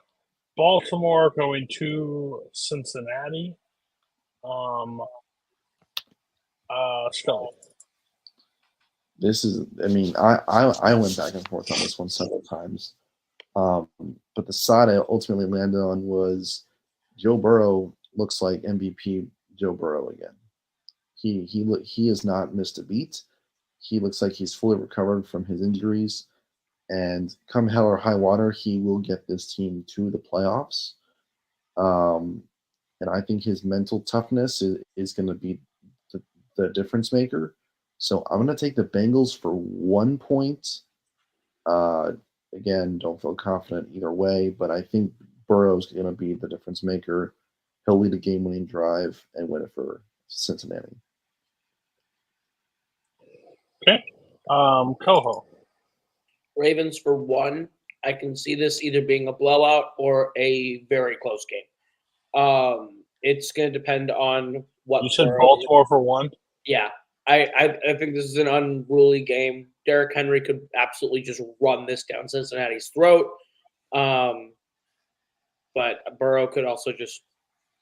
Baltimore going to Cincinnati. Scully. This is, I went back and forth on this one several times. But the side I ultimately landed on was Joe Burrow looks like MVP Joe Burrow again. He has not missed a beat. He looks like he's fully recovered from his injuries. And come hell or high water, he will get this team to the playoffs. And I think his mental toughness is going to be the difference maker. So I'm going to take the Bengals for 1 point. Again, don't feel confident either way, but I think Burrow's going to be the difference maker. He'll lead a game-winning drive and win it for Cincinnati. Okay. Coho. Ravens for 1. I can see this either being a blowout or a very close game. It's going to depend on what. You said Burrow- Baltimore for 1? Yeah. I think this is an unruly game. Derrick Henry could absolutely just run this down Cincinnati's throat. But Burrow could also just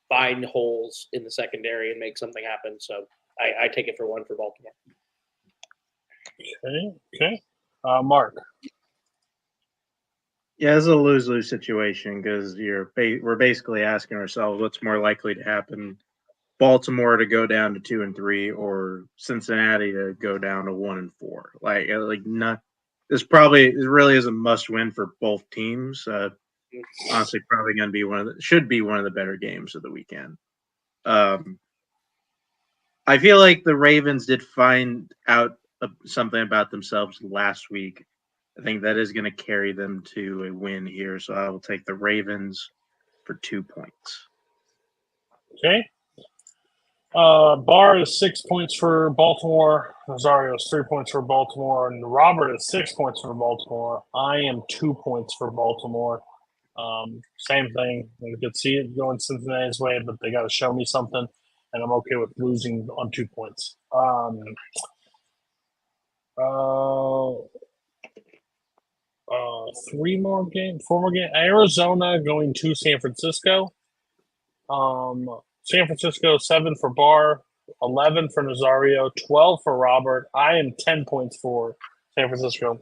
find holes in the secondary and make something happen. So I take it for 1 for Baltimore. Okay. Mark. Yeah, it's a lose-lose situation because we're basically asking ourselves what's more likely to happen: Baltimore to go down to 2-3, or Cincinnati to go down to 1-4. This really is a must-win for both teams. Honestly, probably going to be should be one of the better games of the weekend. I feel like the Ravens did find out something about themselves last week. I think that is going to carry them to a win here. So I will take the Ravens for 2 points. Okay. Barr is 6 points for Baltimore. Rosario is 3 points for Baltimore. And Robert is 6 points for Baltimore. I am 2 points for Baltimore. Same thing. I could see it going Cincinnati's way, but they got to show me something. And I'm okay with losing on 2 points. 4 more games. Arizona going to San Francisco. San Francisco 7 for Barr, 11 for Nazario, 12 for Robert. I am 10 points for San Francisco.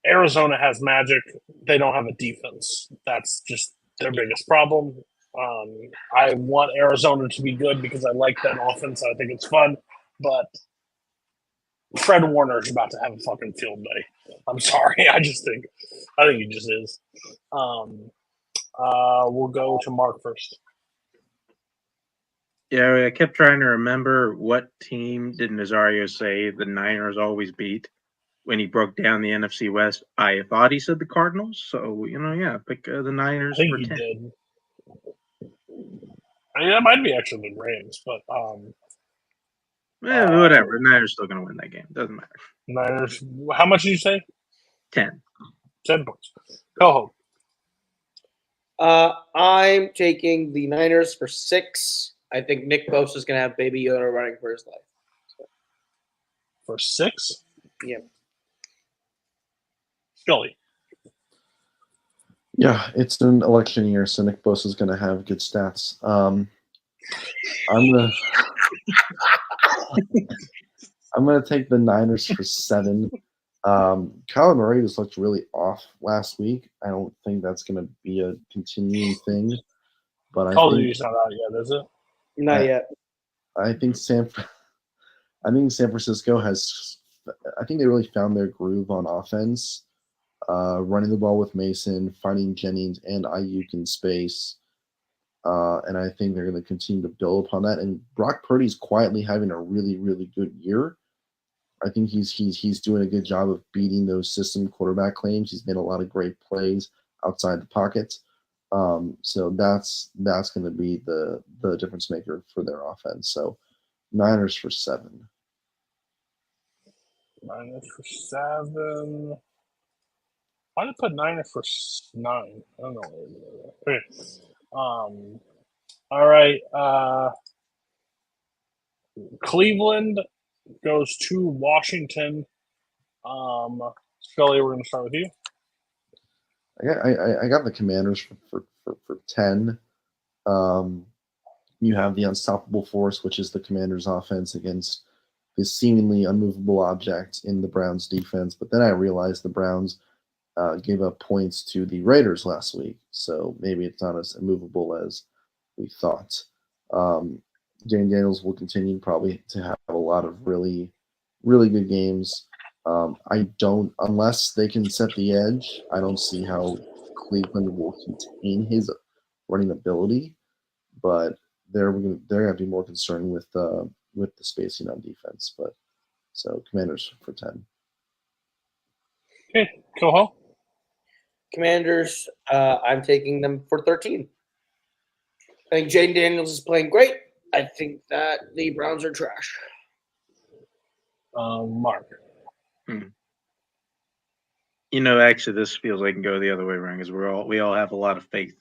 Arizona has magic. They don't have a defense. That's just their biggest problem. I want Arizona to be good because I like that offense. I think it's fun, but Fred Warner is about to have a fucking field day. I'm sorry. I think he just is. We'll go to Mark first. Yeah, I kept trying to remember what team did Nazario say the Niners always beat when he broke down the NFC West. I thought he said the Cardinals. So, pick the Niners I think for he 10. did. I mean, that might be actually the Rams, but whatever. The Niners still going to win that game. Doesn't matter. Niners. How much did you say? 10. 10 points. Coho. I'm taking the Niners for 6. I think Nick Bosa is going to have Baby Yoda running for his life. For 6? Yeah. Scully. Yeah, it's an election year, so Nick Bosa is going to have good stats. I'm gonna take the Niners for 7. Kyler Murray just looked really off last week. I don't think that's gonna be a continuing thing. But Call of Duty's not out yet, is it? Not yet. I think San Francisco has. I think they really found their groove on offense, running the ball with Mason, finding Jennings and Ayuk in space, and I think they're going to continue to build upon that. And Brock Purdy's quietly having a really, really good year. I think he's doing a good job of beating those system quarterback claims. He's made a lot of great plays outside the pocket. So that's going to be the difference maker for their offense. So Niners for 7. Niners for 7. Why did I put Niners for 9? I don't know. Okay. All right. Cleveland goes to Washington. Scully, we're going to start with you. I got the Commanders for 10. You have the unstoppable force, which is the Commanders' offense against this seemingly unmovable object in the Browns' defense. But then I realized the Browns gave up points to the Raiders last week, so maybe it's not as immovable as we thought. Jane Daniels will continue probably to have a lot of really, really good games. Unless they can set the edge, I don't see how Cleveland will contain his running ability, but they're going to be more concerned with the spacing on defense. But so Commanders for 10. Okay, Coho. Commanders, I'm taking them for 13. I think Jaden Daniels is playing great. I think that the Browns are trash. Mark. Actually, this feels like it can go the other way around because we all have a lot of faith.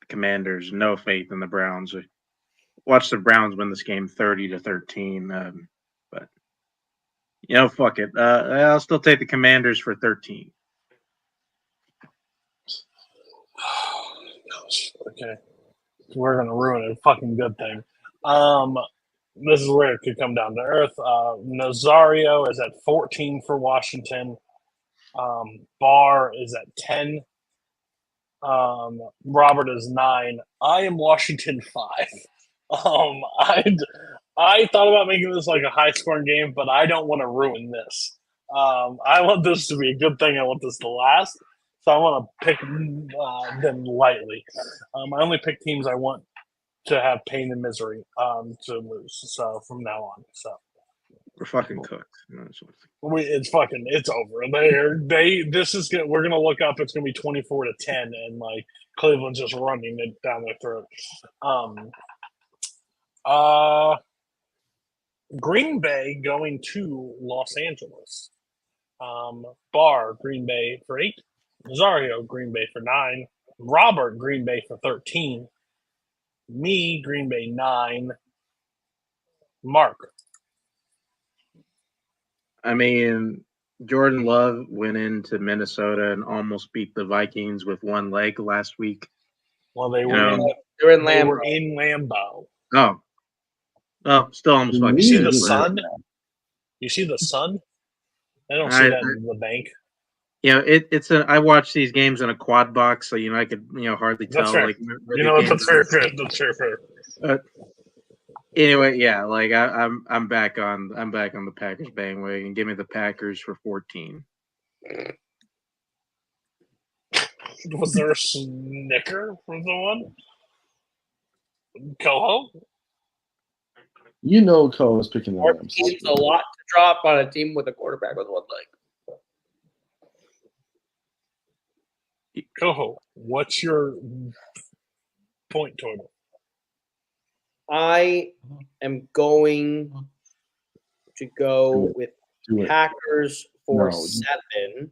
The Commanders, no faith in the Browns. Watch the Browns win this game 30-13. But fuck it. I'll still take the Commanders for 13. Okay. We're gonna ruin a fucking good thing. This is where it could come down to earth. Nazario is at 14 for Washington. Barr is at 10. Robert is 9. I am Washington 5. I thought about making this like a high scoring game, but I don't want to ruin this. I want this to be a good thing. I want this to last. So I want to pick them lightly. I only pick teams I want to have pain and misery to lose. So from now on, We're fucking cooked. it's over. We're gonna look up. It's gonna be 24-10, and like Cleveland's just running it down their throat. Green Bay going to Los Angeles. Barr, Green Bay for 8. Rosario, Green Bay for 9. Robert, Green Bay for 13. Me, Green Bay 9. Mark. I mean, Jordan Love went into Minnesota and almost beat the Vikings with one leg last week. Well, they were in Lambeau. Oh. Oh, still almost fucking You see did the it. sun? You see the sun? I don't see that in the bank. It's I watch these games in a quad box, so I could hardly tell. Fair. Like That's fair. Anyway, yeah, like I'm back on the Packers bandwagon. Give me the Packers for 14. Was there a snicker from someone? Coho? Coho is picking the Our Rams. team's a lot to drop on a team with a quarterback with one leg. Coho, what's your point total? I am going to go with Packers for 7.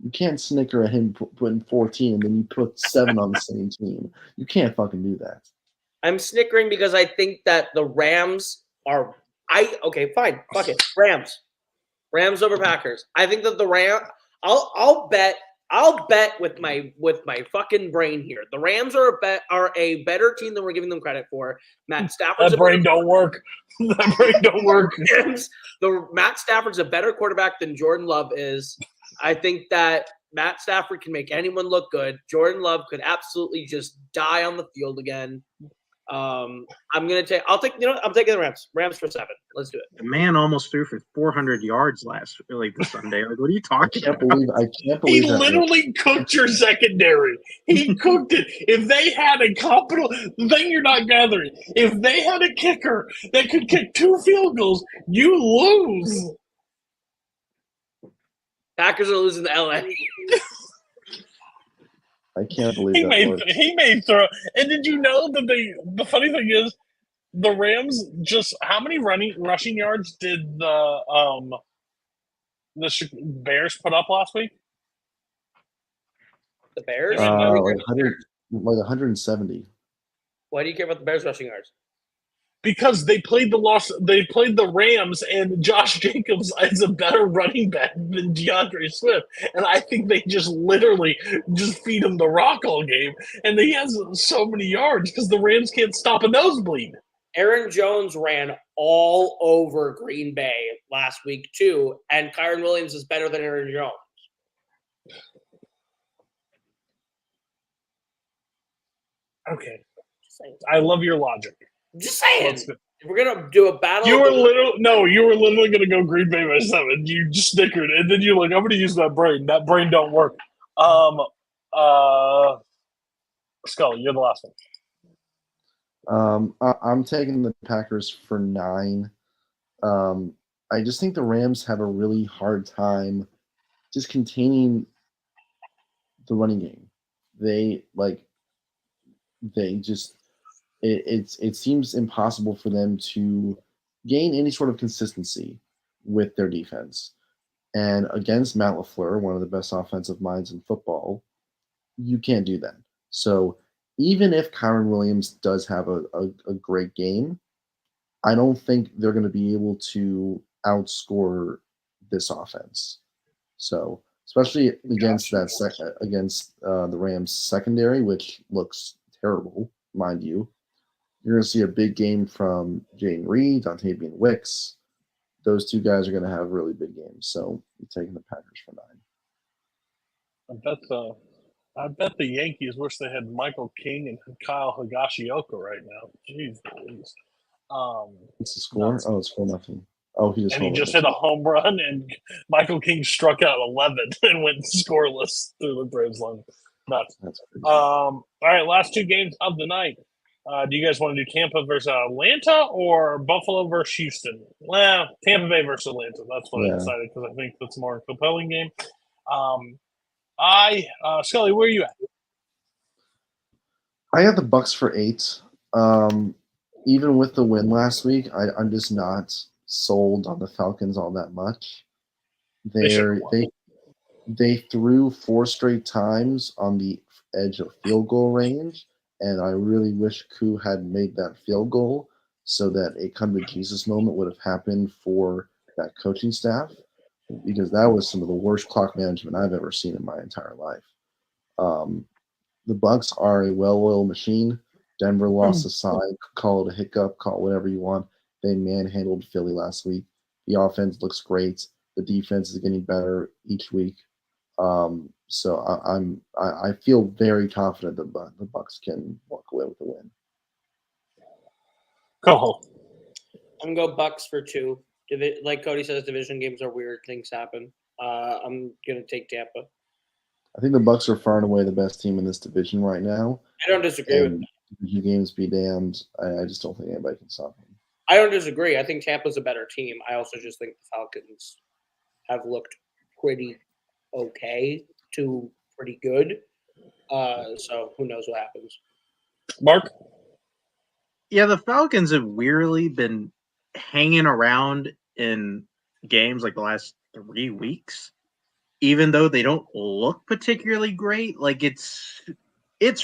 You can't snicker at him putting 14 and then you put 7 on the same team. You can't fucking do that. I'm snickering because I think that the Rams are. Okay, fine, fuck it. Rams over Packers. I think that the Rams. I'll bet with my fucking brain here. The Rams are a better team than we're giving them credit for. Matt Stafford's that brain don't work. That brain don't work. Matt Stafford's a better quarterback than Jordan Love is. I think that Matt Stafford can make anyone look good. Jordan Love could absolutely just die on the field again. I'm taking the Rams. Rams for 7. Let's do it. The man almost threw for 400 yards this Sunday. Like, what are you talking about? I can't believe he literally cooked your secondary. He cooked it. If they had a the thing you're not gathering, if they had a kicker that could kick 2 field goals, you lose. Packers are losing to LA. I can't believe he that may throw. And did you know that the funny thing is, the Rams just how many rushing yards did the Bears put up last week? The Bears? like 170. Why do you care about the Bears rushing yards? Because they played the Rams, and Josh Jacobs is a better running back than DeAndre Swift. And I think they just literally just feed him the rock all game. And he has so many yards because the Rams can't stop a nosebleed. Aaron Jones ran all over Green Bay last week, too. And Kyron Williams is better than Aaron Jones. Okay. I love your logic. Just saying. If we're gonna do a battle, you were literally gonna go Green Bay by 7. You just snickered, and then you're like, "I'm gonna use that brain. That brain don't work." Scully, you're the last one. I'm taking the Packers for 9. I just think the Rams have a really hard time just containing the running game. They just it seems impossible for them to gain any sort of consistency with their defense. And against Matt LaFleur, one of the best offensive minds in football, you can't do that. So even if Kyron Williams does have a great game, I don't think they're going to be able to outscore this offense. So especially against the Rams secondary, which looks terrible, mind you. You're going to see a big game from Jane Reed, Dontavian Wicks. Those two guys are going to have really big games. So I'm taking the Packers for 9. I bet the Yankees wish they had Michael King and Kyle Higashioka right now. Jeez Louise. What's the score? Nuts. Oh, it's 4-0. Oh, he just hit a home run, and Michael King struck out 11 and went scoreless through the Braves line. Nuts. That's crazy. All right, last two games of the night. Do you guys want to do Tampa versus Atlanta or Buffalo versus Houston? Well, Tampa Bay versus Atlanta. That's what I decided because I think that's a more compelling game. Scully, where are you at? I got the Bucks for 8. Even with the win last week, I'm just not sold on the Falcons all that much. They threw 4 straight times on the edge of field goal range, and I really wish Koo had made that field goal so that a come to Jesus moment would have happened for that coaching staff, because that was some of the worst clock management I've ever seen in my entire life. The Bucks are a well-oiled machine. Denver lost a side. Call it a hiccup. Call it whatever you want. They manhandled Philly last week. The offense looks great. The defense is getting better each week. So I feel very confident that the Bucks can walk away with the win. Cool. I'm gonna go Bucks for 2. Like Cody says, division games are weird. Things happen. I'm gonna take Tampa. I think the Bucks are far and away the best team in this division right now. I don't disagree with that. Division games be damned. I just don't think anybody can stop them. I don't disagree. I think Tampa's a better team. I also just think the Falcons have looked pretty okay to pretty good. So who knows what happens. Mark? Yeah, the Falcons have weirdly been hanging around in games like the last 3 weeks, even though they don't look particularly great. Like it's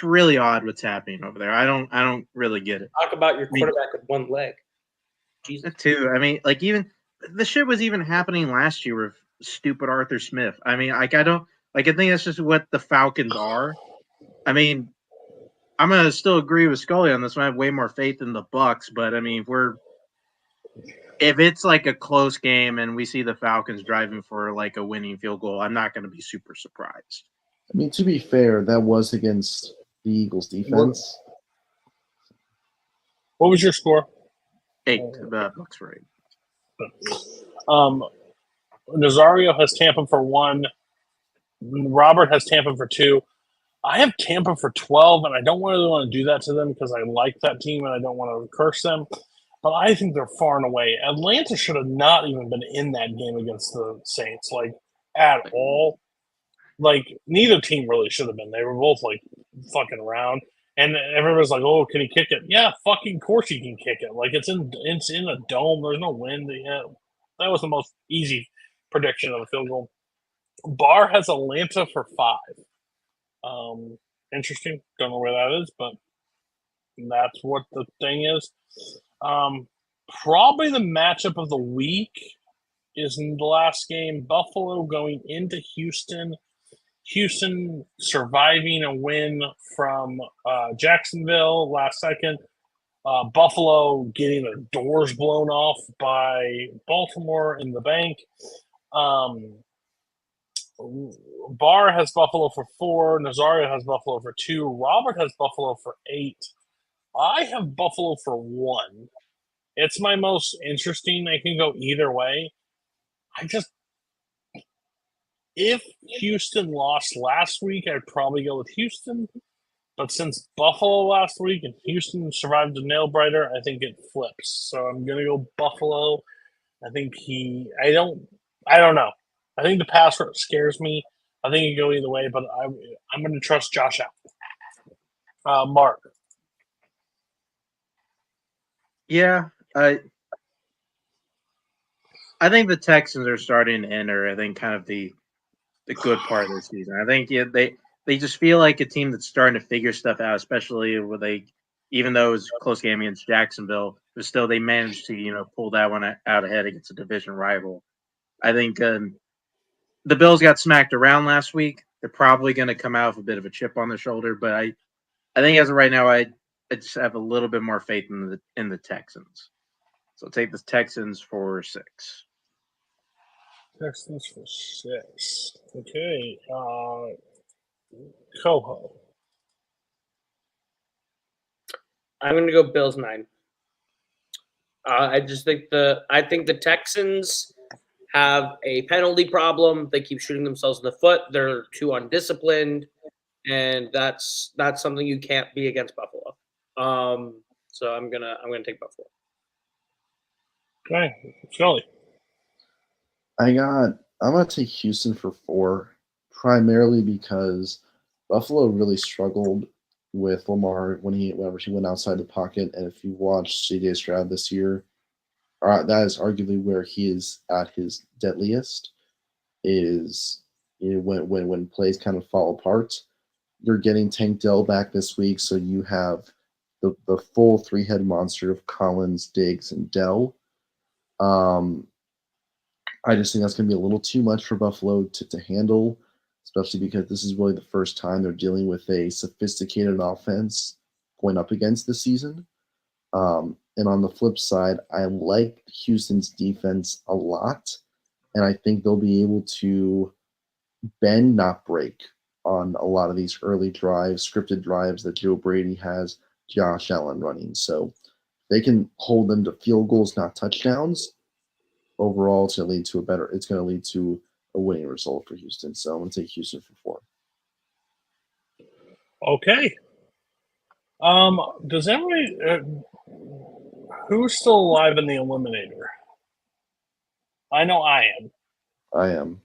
really odd what's happening over there. I don't really get it. Talk about your quarterback with one leg. Jesus. That too. I mean, like even the shit was even happening last year with stupid Arthur Smith. I mean, like I think that's just what the Falcons are. I mean, I'm gonna still agree with Scully on this one. I have way more faith in the Bucks, but I mean, if it's like a close game and we see the Falcons driving for like a winning field goal, I'm not gonna be super surprised. I mean, to be fair, that was against the Eagles defense. What was your score? 8. The Bucks for 8. Nazario has Tampa for 1. Robert has Tampa for 2. I have Tampa for 12, and I don't really want to do that to them because I like that team and I don't want to curse them. But I think they're far and away. Atlanta should have not even been in that game against the Saints, like, at all. Like, neither team really should have been. They were both, like, fucking around. And everybody's like, oh, can he kick it? Yeah, fucking course he can kick it. Like, it's in a dome. There's no wind. Yeah, that was the most easy prediction of a field goal. Barr has Atlanta for 5. Interesting. Don't know where that is, but that's what the thing is. Probably the matchup of the week is in the last game. Buffalo going into Houston. Houston surviving a win from Jacksonville last second. Buffalo getting their doors blown off by Baltimore in the bank. Barr has Buffalo for 4. Nazario has Buffalo for 2. Robert has Buffalo for 8. I have Buffalo for 1. It's my most interesting. I can go either way. If Houston lost last week, I'd probably go with Houston. But since Buffalo last week and Houston survived the nail biter, I think it flips. So I'm gonna go Buffalo. I think I don't know. I think the pass rush scares me. I think it can go either way, but I'm going to trust Josh out. Mark. Yeah, I think the Texans are starting to enter. I think kind of the good part of the season. I think they just feel like a team that's starting to figure stuff out, especially with even though it was a close game against Jacksonville, but still they managed to pull that one out ahead against a division rival. I think the Bills got smacked around last week. They're probably going to come out with a bit of a chip on their shoulder, but I think as of right now, I just have a little bit more faith in the Texans. So I'll take the Texans for 6. Texans for 6. Okay. Coho. I'm going to go Bills 9. I think the Texans have a penalty problem. They keep shooting themselves in the foot. They're too undisciplined, and that's something you can't be against Buffalo. So I'm gonna take Buffalo. Okay. Scully. I'm gonna take Houston for 4, primarily because Buffalo really struggled with Lamar whenever he went outside the pocket. And if you watch C.J. Stroud this year, that is arguably where he is at his deadliest. Is when plays kind of fall apart. You're getting Tank Dell back this week, so you have the full 3-head monster of Collins, Diggs, and Dell. I just think that's going to be a little too much for Buffalo to handle, especially because this is really the first time they're dealing with a sophisticated offense going up against this season. And on the flip side, I like Houston's defense a lot, and I think they'll be able to bend, not break, on a lot of these early drives, scripted drives that Joe Brady has Josh Allen running. So they can hold them to field goals, not touchdowns. Overall, it's going to lead to a winning result for Houston. So I'm going to take Houston for 4. Okay. Does everybody who's still alive in the Eliminator? I know I am. I am.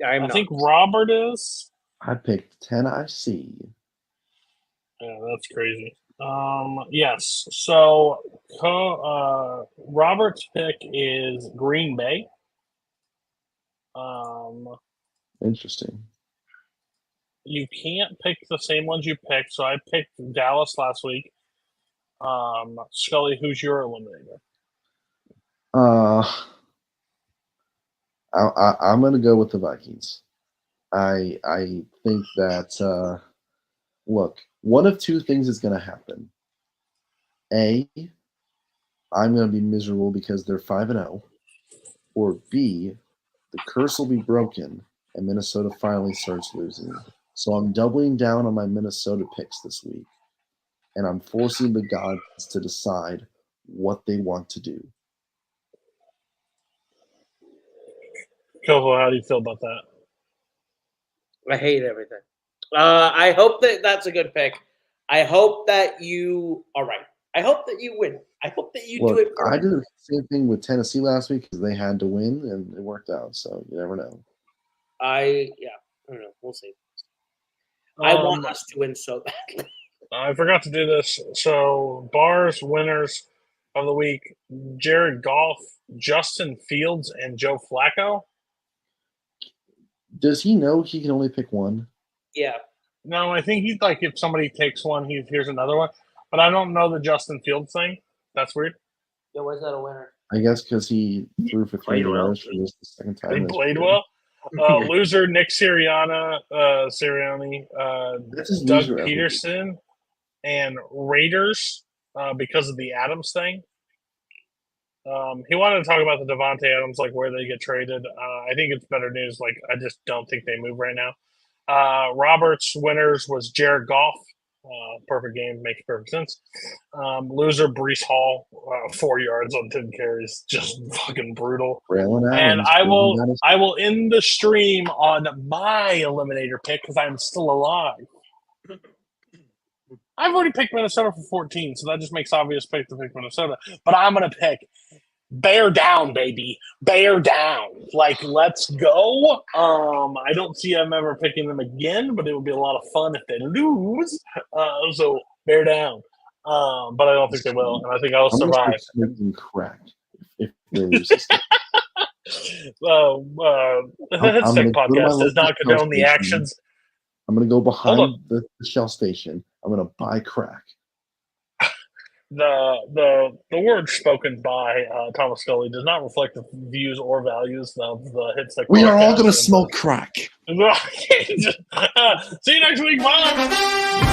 I'm I not. think Robert is. I picked Tennessee. Yeah, that's crazy. Yes. So, Robert's pick is Green Bay. Interesting. You can't pick the same ones you picked. So I picked Dallas last week. Scully, who's your eliminator? I'm going to go with the Vikings. I think that look, one of two things is going to happen. A, I'm going to be miserable because they're 5-0, or B, the curse will be broken and Minnesota finally starts losing. So I'm doubling down on my Minnesota picks this week, and I'm forcing the gods to decide what they want to do. Coho, how do you feel about that? I hate everything. I hope that's a good pick. I hope that you are right. I hope that you win. I hope that you do it. I did the same thing with Tennessee last week because they had to win, and it worked out. So you never know. I don't know. We'll see. I want us to win so badly. I forgot to do this. So, Bars winners of the week: Jared Goff, Justin Fields, and Joe Flacco. Does he know he can only pick one? Yeah. No, I think he's like, if somebody takes one, here's another one. But I don't know the Justin Fields thing. That's weird. Yeah, why is that a winner? I guess because he threw for 3 yards for this the second time. He played well. Loser Nick Sirianni, Doug Peterson, and Raiders because of the Adams thing. He wanted to talk about the Devontae Adams, like where they get traded. I think it's better news. Like, I just don't think they move right now. Roberts winners was Jared Goff. Perfect game, makes perfect sense. Loser Brees Hall, 4 yards on 10 carries, just fucking brutal. And I will end the stream on my eliminator pick because I'm still alive. I've already picked Minnesota for 14, so that just makes obvious pick to pick Minnesota. But I'm gonna pick bear down, baby. Bear down. Like, let's go. I don't see them ever picking them again, but it would be a lot of fun if they lose. So bear down. but I don't think they will, and I think I'll I'm gonna start survive. smoking crack if they lose this game. The I'm Headstick gonna go to my podcast does local not Shell condone the station. actions. I'm gonna go Hold behind on. the Shell station. I'm gonna buy crack. The words spoken by Thomas Scully does not reflect the views or values of the Headstick podcast. We are all gonna and, smoke crack. See you next week. Bye.